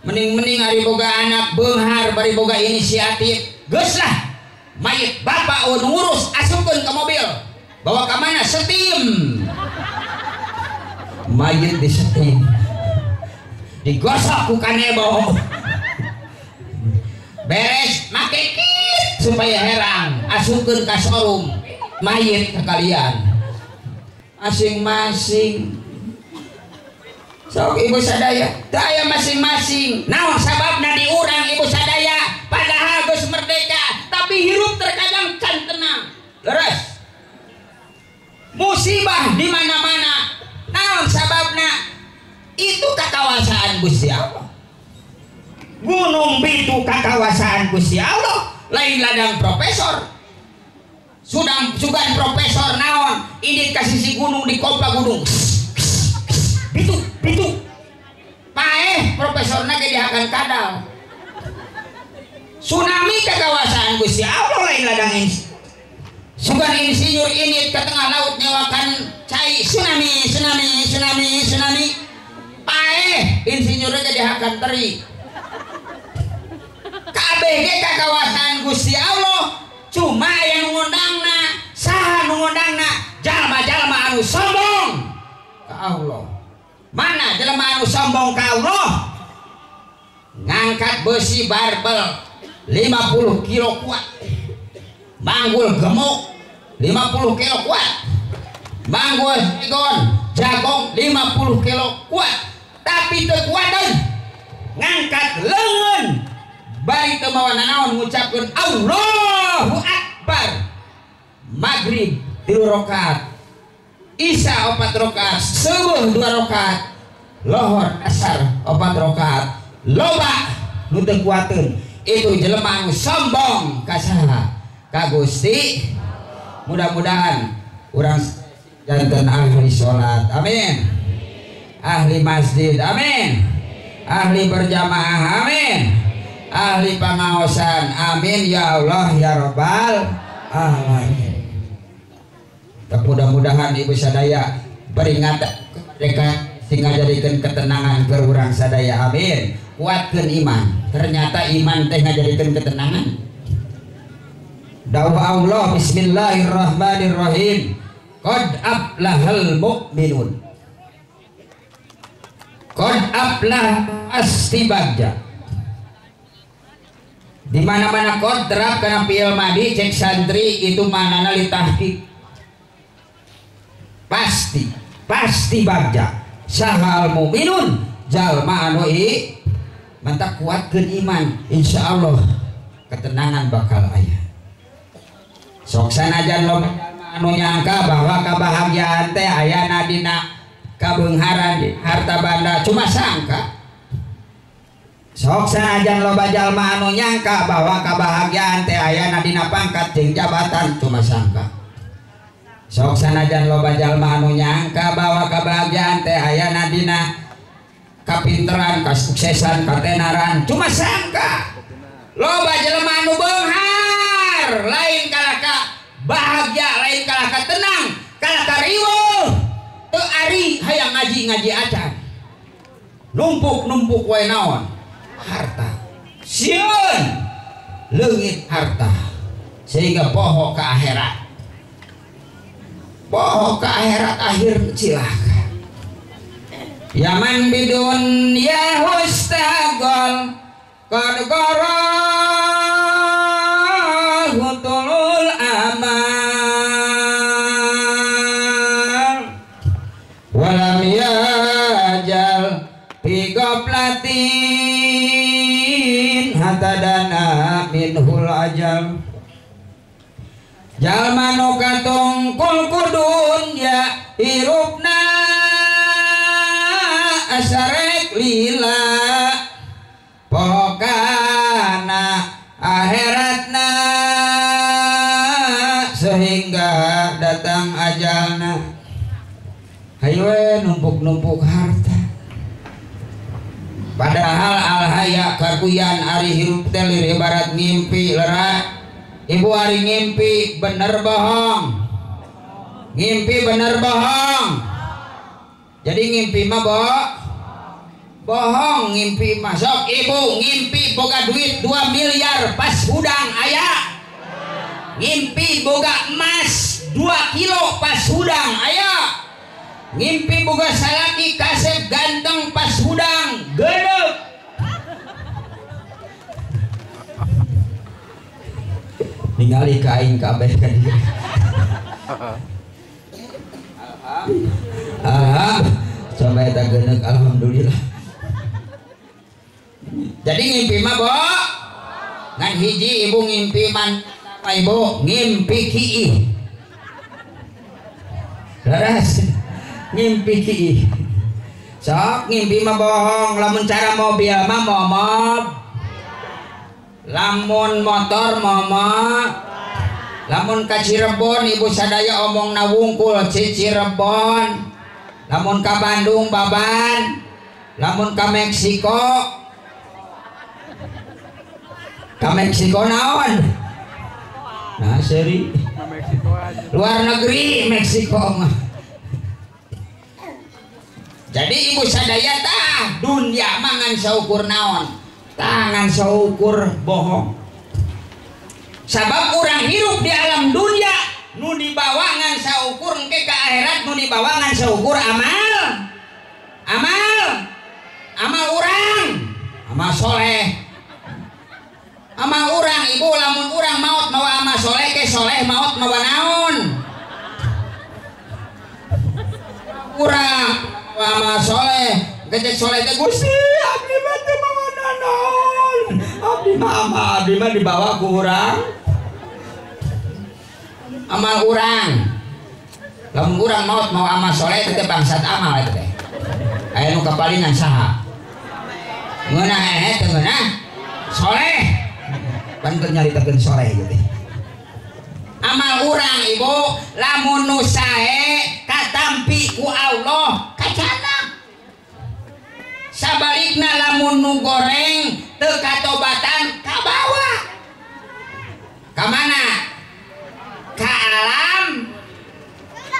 mending ari boga anak beunghar bari boga inisiatif geus lah mayit bapak ngurus asupkeun ke mobil bawa ke mana setim mayit di setim digosok ku kanebo beres make kit supaya herang asupkeun ka showroom mayit kalian masing-masing sok ibu sadaya daya masing-masing naon sababna di urang ibu sadaya padahal geus merdeka tapi hirup terkadang can tenang leres musibah di mana-mana naon sababna itu kakawasaan Gusti Allah gunung bitu kakawasaan Gusti Allah lain ladang profesor sugan profesor naon ini kasih si gunung di kompa gunung bitu paeh profesorna ge dihakan kadal tsunami kakawasaan Gusti Allah lain ladang ini sugan insinyur ini ke tengah laut nyewakan cai tsunami paeh insinyurnya jadi hakan teri KBG kakawasaan Gusti Allah cuma yang ngundangna saha nu ngundangna jalma-jalma anu sombong ka Allah mana jalma anu sombong ka Allah ngangkat besi barbel 50 kilo kuat manggul gemuk 50 kilo kuat manggul jagong 50 kilo kuat tapi tekuatan ngangkat lengan bari teu mawa nanaon ngucapkeun Allahu Akbar maghrib 3 rakaat isya 4 rakaat subuh 2 rakaat lohor asar 4 rakaat loba nu teu kuateun itu jelema anu sombong ka saha ka Gusti mudah-mudahan urang janten ahli salat amin ahli masjid amin ahli berjamaah amin ahli pangaosan amin ya Allah ya Rabbal alamin mudah-mudahan ibu sadaya beringat mereka sehingga jadikan ketenangan ke urang sadaya amin kuatkan iman ternyata iman teh ngajadikeun ketenangan dawuh Allah bismillahirrahmanirrahim qad aflahal mu'minun qad aflah astibadja di mana-mana qad terap kana fi'il madi cek santri itu manana li tahqiq pasti bagja sahal mu'minun jalma anu mantap kuatkeun iman insyaallah ketenangan bakal aya sok sanajan lo anu nyangka bahwa kebahagiaan teh aya dina kabeungharan harta banda cuma sangka sok sanajan loba jalma anu nyangka bahwa kebahagiaan teh aya dina pangkat jeung jabatan cuma sangka sok sanajan loba jalma anu nyangka bahwa kebahagiaan teh aya dina kapinteran kasuksesan katenaran cuma sangka loba jelema anu beunghar lain kalaka bahagia lain kalaka tenang kalaka riweuh teu ngaji acan numpuk wae naon harta sieun leungit harta sehingga poho ke akhirat akhir cilaka yaman bidun ya hustagol qad qarahutulul amal walam yajal fi goplatin hatadana minhul ajal jalma nu katungkul kudun ya hirupna asarek lila pokana akhiratna sehingga datang ajalna hayo numpuk harta padahal alhaya kakuyan ari hirup teh ibarat ngimpi lera. Ibu hari ngimpi bener bohong jadi ngimpi mah bohong ngimpi masuk ibu ngimpi boga duit 2 miliar pas hudang aya ngimpi boga emas 2 kilo pas hudang aya ngimpi boga salaki kasep ganteng pas hudang gedeg ningali kain kabeh kan dia. Coba eta geuneuk alhamdulillah. Jadi ngimpi mah bo ngan hiji ibu ngimpi man ibu ngimpi kiih. Laras ngimpi kiih. Sok ngimpi mah bohong lamun cara mobil mah momob lamun motor mama lamun ka Cirebon ibu sadaya omong na wungkul Cirebon lamun ka Bandung baban lamun ka Meksiko naon nah seri luar negeri Meksiko mah jadi ibu sadaya tah dunia mangan saukur naon tangan saukur bohong sabab orang hirup di alam dunia nu dibawangan saukur ke akhirat nu dibawangan saukur amal orang amal soleh amal orang ibu lamun orang maut mawa amal soleh ke soleh maut mawa naon orang amal soleh gecek soleh teh Gusti abdi mah teu mawa naon abdi mah dibawa ku urang amal urang lamun urang maut mau amal soleh teh bangsat amal eta teh aya nu kapalingan saha ngeunah teh ngeunah soleh pan keur nyaritakeun soleh ieu teh amal urang ibu lamun nu sae katampi ku Allah kacana sabalikna lamun nu goreng teu katobatan ka bawah ka mana ka alam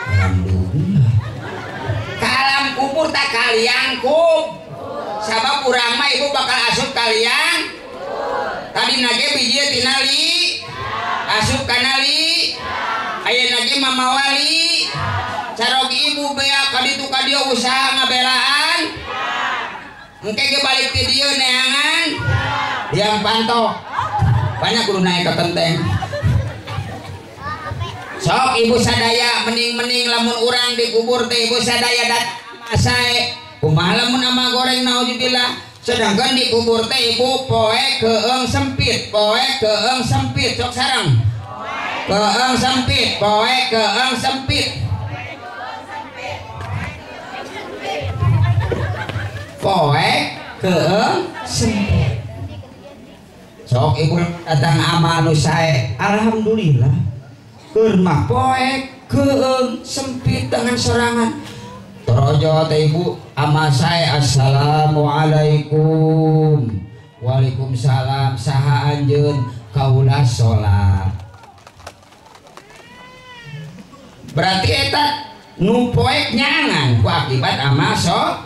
alhamdulillah ka alam kubur tak kalian sabab urang mah ibu bakal asup kalian tadi nage biji tinali asup kanali ayeuna ge mamawali carog ibu bea kaditu kadio usaha ngabelaan engke ge balik ti dieu neangan yang pantok banyak kudu naik ke tenteng sok ibu sadaya mending lamun urang dikubur teh ibu sadaya datang sae kumaha lamun ama goreng naudzubillah sedangkan dikubur teh ibu poe keung sempit sok sareng keung sempit poe keung sempit poe keung sempit sok ibu datang amal nu sae alhamdulillah keur mah poe keung sempit dengan sorangan torojo teh ibu amal sae assalamualaikum waalaikumsalam saha anjeun kaulah salat berarti eta nu poek nyangan ku akibat ama sholat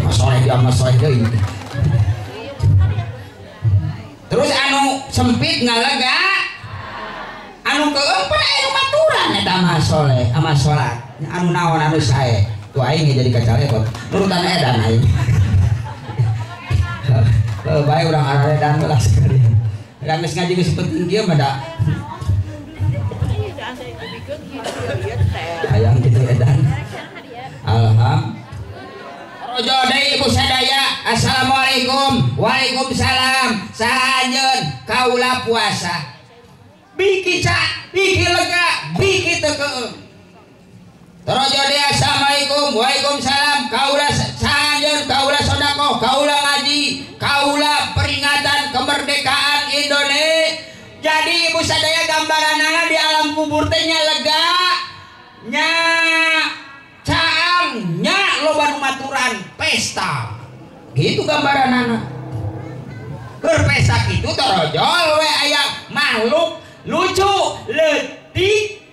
masoleh dia masoleh deui. Terus anu sempit ngalega anu keempat anu maturan eta mah soleh ama sholat anu naon anu sae tuh aing jadi kacaletot nurutan edan aing. Baik urang araredan lah sekali urang geus ngaji geus penting kieu mah da hayang kitu edan. Alhamdulillah. Rojo deui ibu sadaya. Assalamualaikum. Waalaikumsalam. Sahajeun kaula puasa. Biki cak, biki lega, biki teu. Rojo deui assalamualaikum. Waalaikumsalam. Kaula sahajeun kaula sedekah, kaula ngaji, kaula peringatan kemerdekaan Indonesia. Jadi ibu sadaya gambaranana di alam kubur teh nya lega, nya caang, nya loba maturan pesta. Gitu gambaranana. Keur pesta kitu torojol we aya makhluk lucu, leutik,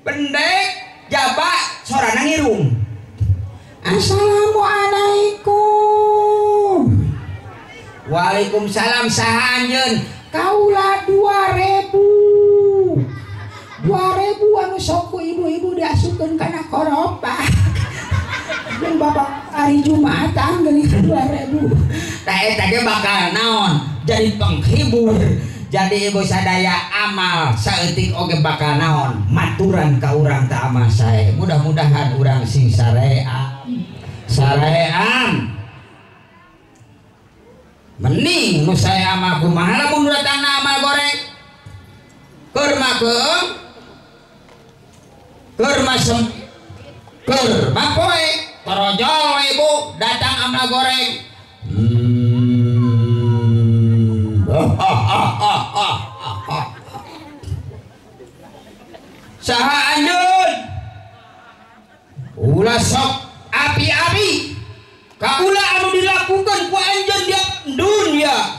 pendek, jaba, sorana ngirung. Assalamualaikum. Waalaikumsalam sahanjeun. Kaula 2000 anu sok ibu-ibu diasukeun kana koropa. Jeung bapak hari Jumatan geus 2000. Tah eta ge bakal naon? Jadi penghibur. Jadi ibu sadaya amal saeutik oge bakal naon? Maturan ka urang teh amal sae. Mudah-mudahan urang sing sarean. Mending nu saya amal kumaha lamun datangna amal goreng. Keur makeung keur masem keur mapoe torojol ibu datang amal goreng. Saha anjeun ulah sok api-api kaula anu dilakukan ku anjeun dia dunia.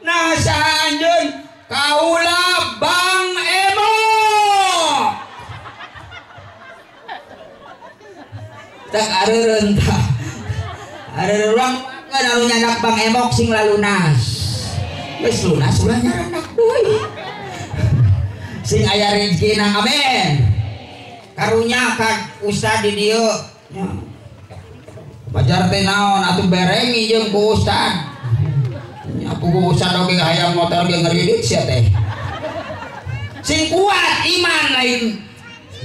Nah saha anjeun kaula Bang Emo. Tak areureun tah. Areureun urang anu nyandak Bang Emok sing lalunas. Geus lunas ulah nyarandak deui. Sing aya rezekina amin. Karunya ka ustad di dieu. Pajar teh naon atuh berengi jeung ku ustad. Nyapu ku ustad oge hayang motor ge ngeridik sia teh. Sing kuat iman lain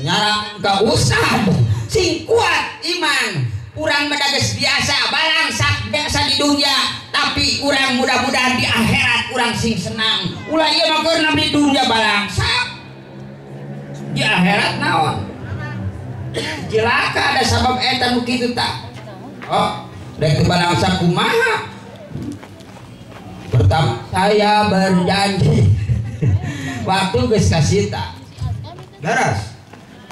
nyarang ka ustad. Sing kuat iman. Urang mah geus biasa barang sak biasa di dunia, tapi urang mudah-mudahan di akhirat urang sing senang. Ulah ieu mah keur di dunia barang sak. Di akhirat naon? Cilaka ada sabab eta nu kitu tah. Oh, rek teu balangsa kumaha? Pertama saya berjanji. Waktu geus kasita. Beres.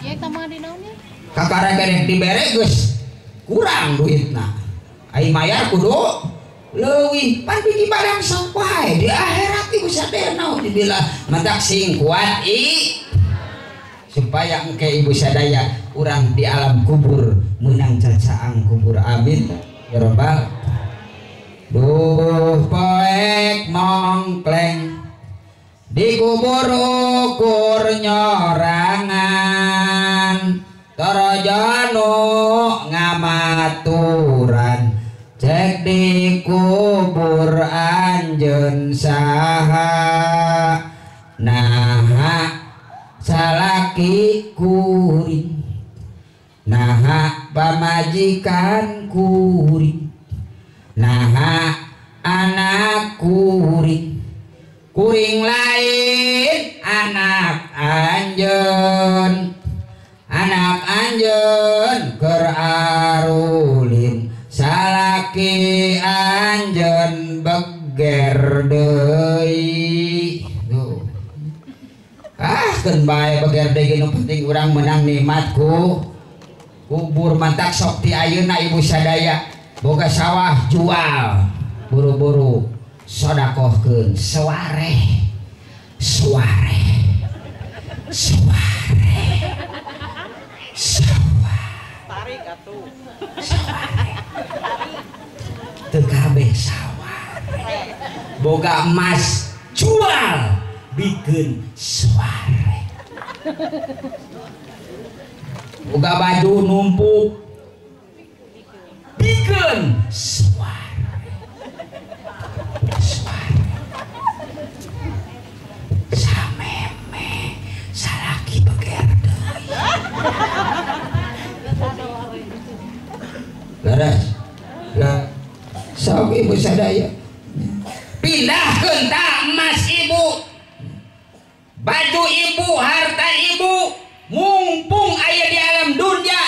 Ya tamang di naonnya? Kakarek dibere geus kurang duitna. Ai mayar kudu leuwih pan biki barang sok wae di akhirat ieu sadaya naon dibilang matak sing kuat supaya engke ibu sadaya urang di alam kubur menang cacaang kubur amin ya rabbal. Duh poek mongkleng di kubur ukur nyorangan torojanu ngamaturan cek di kubur anjeun saha nah salaki kuring nah pamajikan kuring nah anak kuring kuring lain anak anjeun keur arulin salaki anjeun beger deui. Tuh keun bae beger deui nu penting urang menang nikmatku kubur mantak sok ti ayeuna ibu sadaya boga sawah jual buru-buru sodakohkeun suare teu kabeh saware boga emas jual bikin suare boga baju numpuk bikin suare sameme salaki beger deui laras lah sok ibu sadaya pindahkeun ta emas ibu baju ibu harta ibu mumpung aya di alam dunia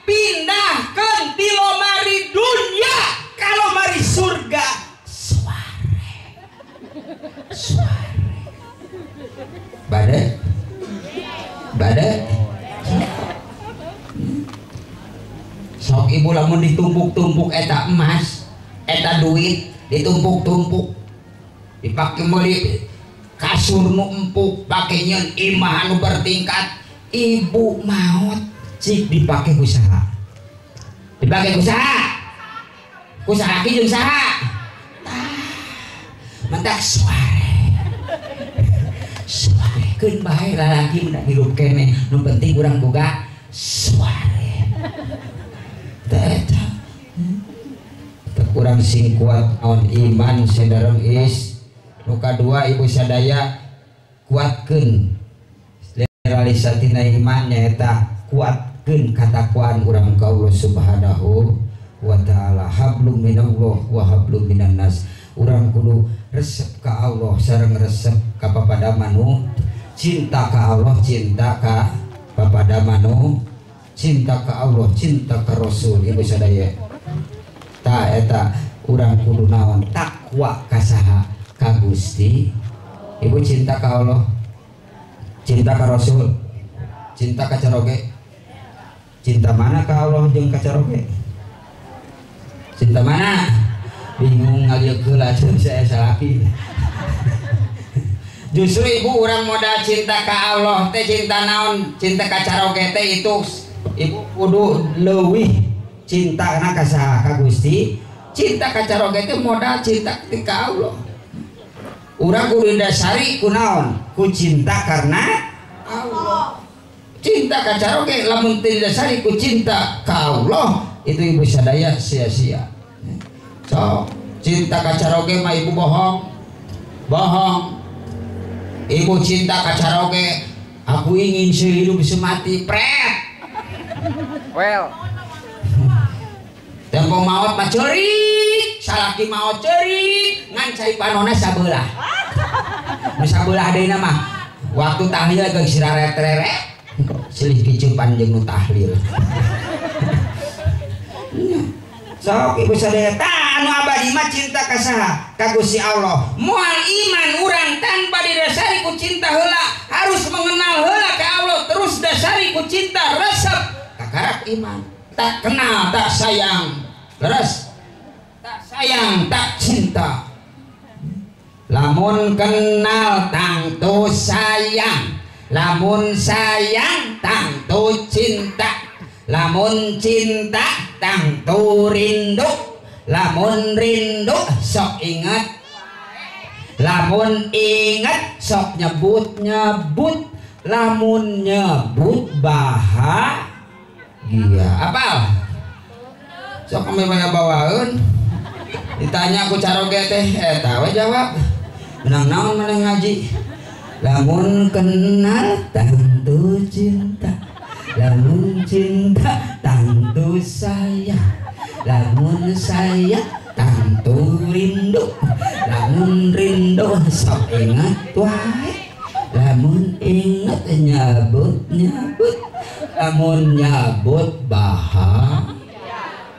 pindahkeun ti lomari dunia kalau mari surga suare bade sok ibu lamun ditumpuk-tumpuk eta emas eta duit ditumpuk-tumpuk dipake meuli kasur nu empuk pake nyeun imah anu bertingkat ibu maot cik dipake usaha usaha ki jeung saha mentak suare keun bae lalaki mun hirup keneh nu penting urang boga suare eta kurang sing kuat on iman saudara is nu kadua ibu sadaya kuatkeun realisatina iman nyaeta kuatkeun katakwaan urang ka Allah Subhanahu wa taala hablum minallah wa hablum minan nas urang kudu resep ka Allah sareng resep ka papadamanu cinta ka Allah cinta ka papadamanu cinta ka Allah cinta ka Rasul ibu sadaya ta eta urang kudu naon takwa ka saha ka Gusti ibu cinta ka Allah cinta ka Rasul cinta ka caroge cinta mana ka Allah jeung ka caroge cinta mana bingung ngalieukeula saya salaki justru ibu urang modal cinta ka Allah teh cinta naon cinta ka caroge teh itu ibu kudu leuwih cinta ka saha ka Gusti cinta ka caroge teh modal cinta ka Allah urang kudu dasari ku naon ku cinta karena Allah cinta ka caroge lamun teu dasari ku cinta ka Allah itu ibu sadaya sia-sia so cinta ka caroge mah ibu bohong ibu cinta ka caroge aku ingin sehidup semati pret well tempo maot mah ceurik salaki maot ceurik ngan cai panona sabelah nu sabelah deuna mah waktu tahlil geus siraret-reret silih kicupan jeung nu tahlil sok ibu sadaya tah anu abadi mah cinta ka saha ka Gusti Allah moal iman urang tanpa didasari ku cinta heula harus mengenal heula ka Allah terus dasari ku cinta resep kakarak iman tak kenal tak sayang terus tak sayang tak cinta lamun kenal tangtu sayang lamun sayang tangtu cinta lamun cinta tangtu rindu lamun rindu sok inget lamun inget sok nyebut lamun nyebut bahagia apal sok kami banyak bawaun ditanya aku caroge teh eta we jawab menang naon menang ngaji lamun kenal tangtu cinta lamun cinta tangtu sayang lamun sayang tangtu rindu lamun rindu sok ingat wae lamun ingat nyebut lamun nyebut bahagia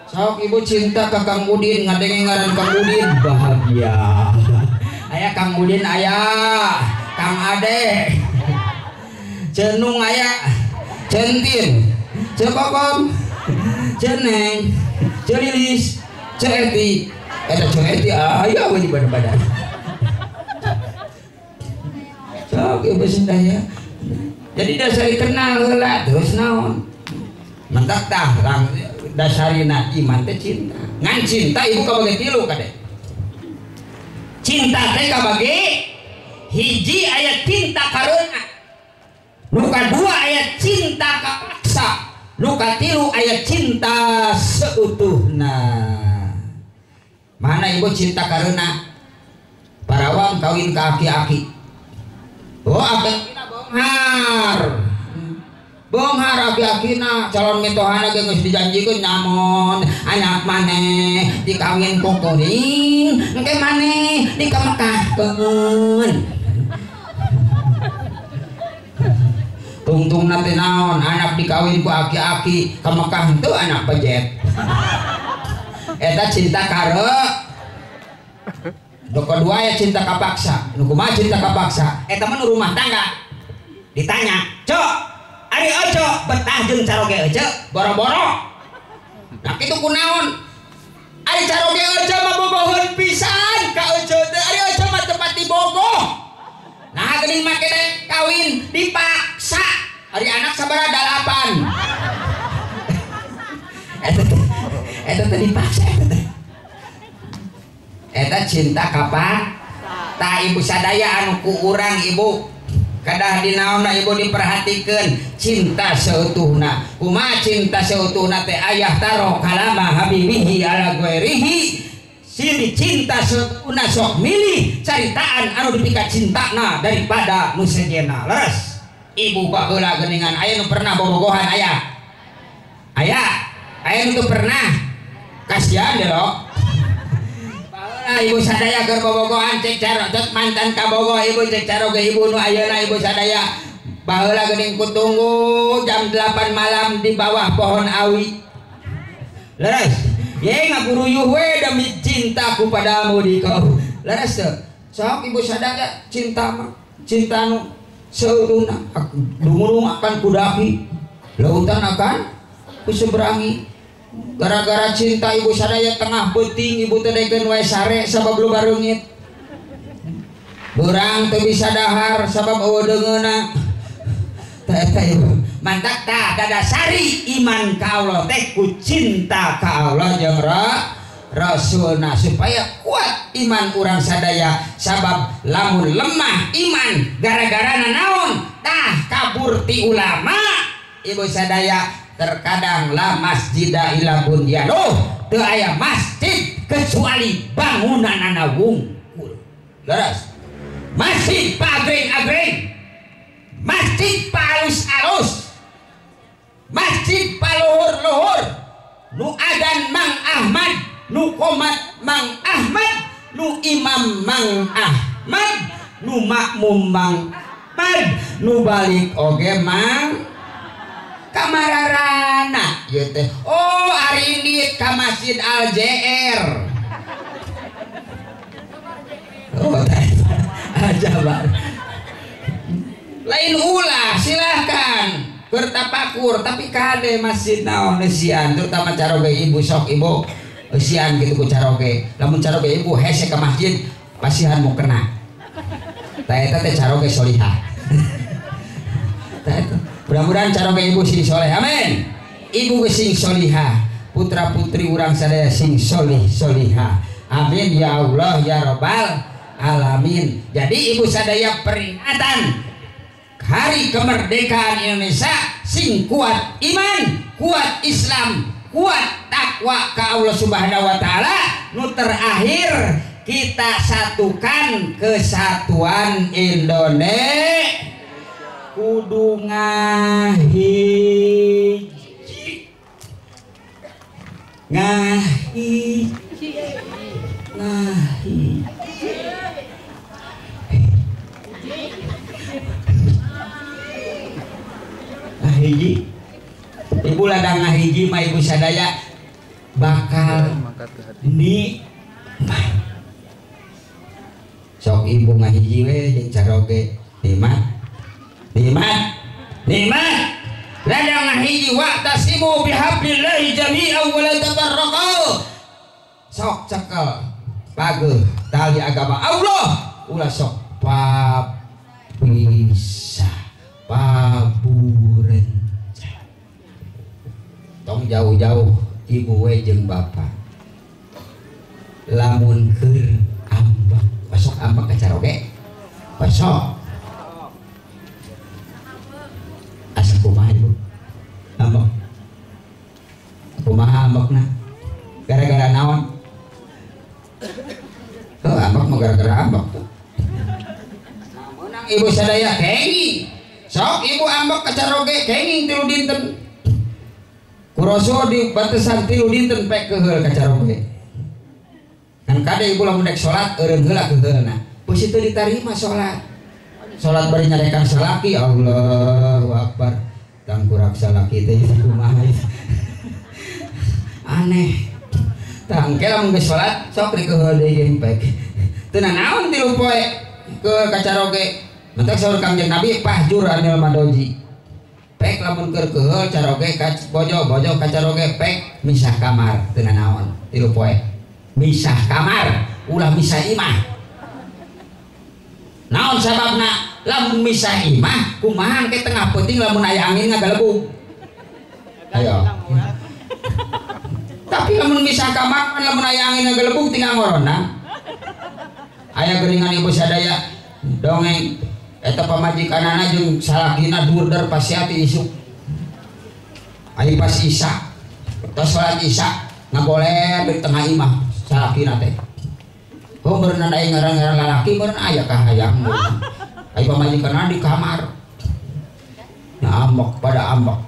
sok ibu cinta ke Kang Udin ngadenge ngaran Kang Udin bahagia aya Kang Udin aya Kang Ade Cenung aya Centin Cekokom Ceneng Celilis Ceti eta Ceti aya we di badan-badan sok ibu sadaya jadi dasari kenal heula terus naon mentak tah dasarina iman teh cinta. Ngan cinta ibu kabage tilu kade. Cinta teh kabage hiji aya cinta kareuna. Nu kadua aya cinta kapaksa. Nu katilu aya cinta seutuhna. Mana ibu cinta kareuna? Parawang kawin ka aki-aki. Oh aki-akina bonghar. Bonghar aki-akina calon metohana ge geus dijanjikeun nyamun anak maneh dikawin ku kuring engke maneh dikamekahkeun. Tungtung nanti naon anak dikawin ku aki-aki kamekah henteu anak pejet. Eta cinta kare. Nu kedua ya cinta kapaksa. Nu kumaha cinta kapaksa? Eta mah nu rumah tangga. Ditanya, "Cok, ari ojo betah jeung caroge ojo boro-boro." Nah kitu kunaon? Ari caroge ojo mah bogoheun pisan ka ojo teh. Ari ojo mah teu pati bogoh. Nah geuning make teh kawin dipaksa. Ari anak sabaraha 8. Eta teh dipaksa eta teh. Eta cinta kapan? Ta ibu sadaya anu ku urang ibu kadah dinaonna ibu diperhatikeun cinta seutuhna. Kumaha cinta seutuhna teh ayah taro kalama habibihi ala ghairihi. Siri cinta seutuhna sok milih caritaan anu dipika cintana daripada nu sejenna. Leres. Ibu baheula geuningan aya nu pernah bobogohan aya. Aya nu teu pernah. Kasihan deh lo. Ibu sadaya keur bobogohan cek carot mantan kabogoh ibu cek caroge ibu nu ayeuna ibu sadaya baheula geuning kutunggu jam 8 malam di bawah pohon awi. Leres. Ye ngaguruyuh we demi cintaku padamu dikau. Leres teu? Sok ibu sadaya cinta mah cinta nu seutuhna. Dumulung akan kudaki. Lautan akan kuseberangi. Gara-gara cinta ibu sadaya tengah beuting ibu teh daekeun wae sare sabab loba reungit. Beurang teu bisa dahar sabab eueuh deungeuna. Tah ibu mantak tah dadasari iman ka Allah teh ku cinta ka Allah jeung Rasulna supaya kuat iman urang sadaya sabab lamun lemah iman gara-gara naon tah kabur ti ulama ibu sadaya. Terkadang la masjida ila bunyanuh teu aya masjid kecuali bangunanna wungkul. Leres. Masjid pagreng-agreng. Masjid palus-alus. Masjid paluhur-luhur. Nu adan Mang Ahmad, nu qomat Mang Ahmad, nu imam Mang Ahmad, nu makmum Mang Ahmad, nu balik oge Mang kamararana ya teh. Oh hari ini ke Masjid Al-JR. Oh aja bang. Lain ulah silahkan bertapakur tapi kade masjid naon sian terutama caroge ibu sok ibu sian gitu ku caroge. Lamun caroge ibu hese ke masjid pasihan mau kena. Tah eta teh caroge solihah. Tah eta mudah-mudahan caroge ibu sing soleh, amin. Ibu sing solihah, putra putri urang sadaya sing solih solihah, amin ya Allah ya Rabbal alamin. Jadi ibu sadaya peringatan hari kemerdekaan Indonesia sing kuat iman, kuat Islam, kuat takwa ka Allah Subhanahu wa taala. Nu terakhir kita satukan kesatuan Indonesia. Kudu ngahiji ibu ladang ngahiji mah ibu sadaya bakal ni sok ibu ngahiji we jeung caroge nikmat ladang ngahiji wa'tasimu bihablillahi jami'an wa la tafarraqu. Sok cekel pageuh tali agama Allah ulah sok papisah paburencah tong jauh-jauh ibu we jeung bapak lamun keur ambak besok ambak kacaroge besok asa kumaha ibu ambak kumaha ambakna gara-gara naon ambak mah gara-gara ambak tuh menang ibu sadaya kenging sok ibu ambak kacaroge kenging 3 dinten kuroso di batesan 3 dinten pek keheul kacaroge kan kade ibu lamun dek salat eureun heula keheulna geus itu ditarima salat bari nyarekan salaki Allahu Akbar tangkurak salaki teh kumaha aneh tangke lamun geus salat sok dikeheul deui pek teu naon 3 poe ke kacaroge mentek saur Kangjeng Nabi pahjur anil madoji pek lamun keur keheul caroge bojo kacaroge pek misah kamar teu naon 3 poe misah kamar ulah misah imah naon sababna lamun misah imah kumaha ke tengah peuting lamun aya angin ngagalebug ayo tapi lamun misah kamar kan lamun aya angin ngagalebug tinggal ngorona aya geuningan ibu sadaya dongeng eta pamajikanana jeung salakina durder pasiati isuk ai pas isya tos salat isya ngaboler di tengah imah salakina teh oh berenang aing ngarang-ngarang lalaki berenang aya kahayang ai pamajikanana di kamar na ambak pada ambak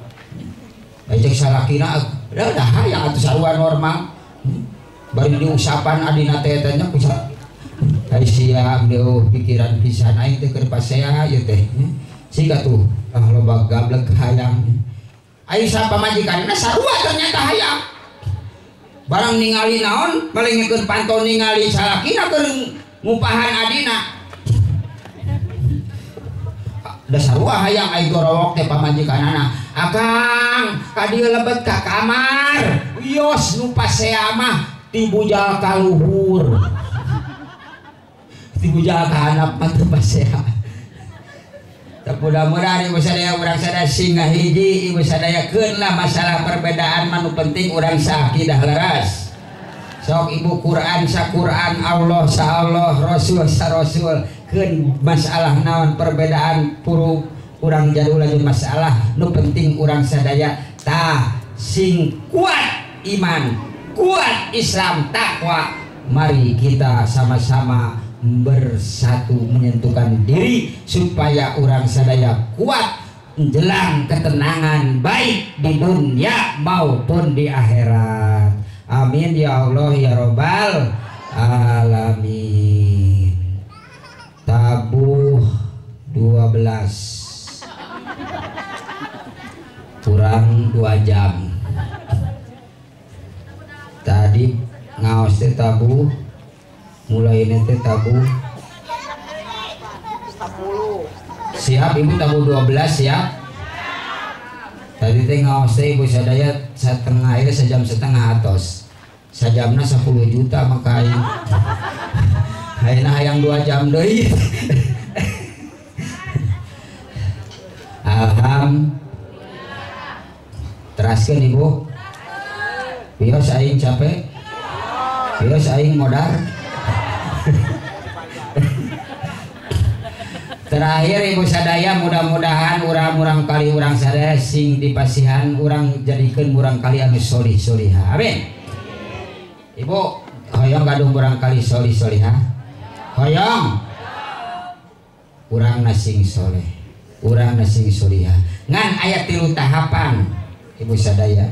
cek salakina dah hayang atuh sarua normal bari diusapan adina teh teh nya kusa ai sia deu pikiran pisan aing teh keur pasea ieu teh siga tuh loba gablek hayang ai sapamajikanna sarua ternyata hayang barang ningali naon malingkeun pantau ningali salakina keur ngupahan adina da sarua hayang ai gorowok teh pamajikanana akang ka dieu lebet ka kamar wios nu pasea mah ti bujal ka luhur ti bujal ka handap mah teu pasea mudah-mudahan ibu sadaya urang sadaya singgah hiji ibu sadaya keunlah masalah perbedaan manu penting urang sakidah leras sok ibu Quran sa Quran Allah sa Allah Rasul sa Rasul keun masalah naon perbedaan puru urang jadul jeung masalah nu penting urang sadaya tah sing kuat iman kuat Islam takwa mari kita sama-sama bersatu menyentuhkan diri supaya orang sadaya kuat menjelang ketenangan baik di dunia maupun di akhirat. Amin ya Allah ya Rabbal alamin. Tabuh 12 kurang 2 jam. Tadi ngaos teh tabuh mulai nanti tabuh siap ibu tabuh 12 siap tadi teh ngaos teh ibu sadaya setengah ya sejam setengah atos sajamna 10 juta maka ayeuna hayang 2 jam deui teraskeun ibu bios aing capek bios aing modar terakhir ibu sadaya mudah-mudahan urang-urang kali urang sadaya sing dipasihan urang jadikeun urang kali anu solih solihah amin ibu hoyong gadung urang kali solih solihah hoyong urang nasing soleh urang nasing solihah ngan aya 3 tahapan ibu sadaya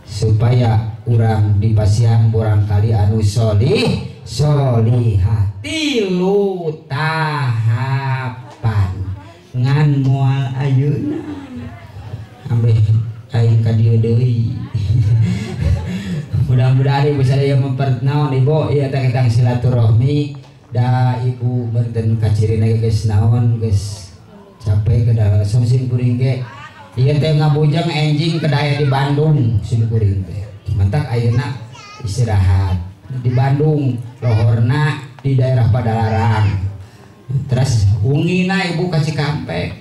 supaya urang dipasihan urang kali anu solih solihah 3 tahapan ngan moal ayeuna ambeh aing ka dieu deui mudah-mudahan ibu sadaya mempernaon ibu ieu teh tentang silaturahmi da ibu benten kacirina geus naon geus capek ke dalam sing kuring ge ieu teh ngabujang enjing ke daya di Bandung sim kuring teh mantak ayeuna istirahat di Bandung lohorna di daerah Padalarang terus ungina ibu ka Cikampek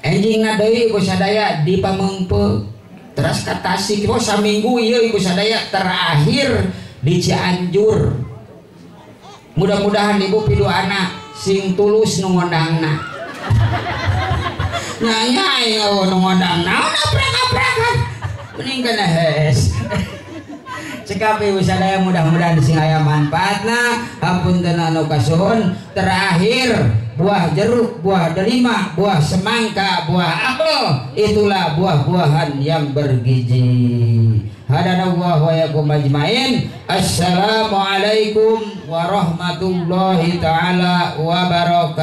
enjingna deui ibu sadaya di Pamengpeuk terus ke Tasik oh saminggu ieu ibu sadaya terakhir di Cianjur. Mudah-mudahan ibu pidu anak sing tulus nu ngondangna. Nyai nu ngondangna naprak-naprakan mending kana hes. Cekap ibu sadaya mudah-mudahan sing aya manfaatna hapunten anu kasuhun. Terakhir buah jeruk, buah delima, buah semangka, buah apel itulah buah-buahan yang bergizi. Hadanallahu wa yakum ajmain. Assalamualaikum warahmatullahi taala wabarakatuh.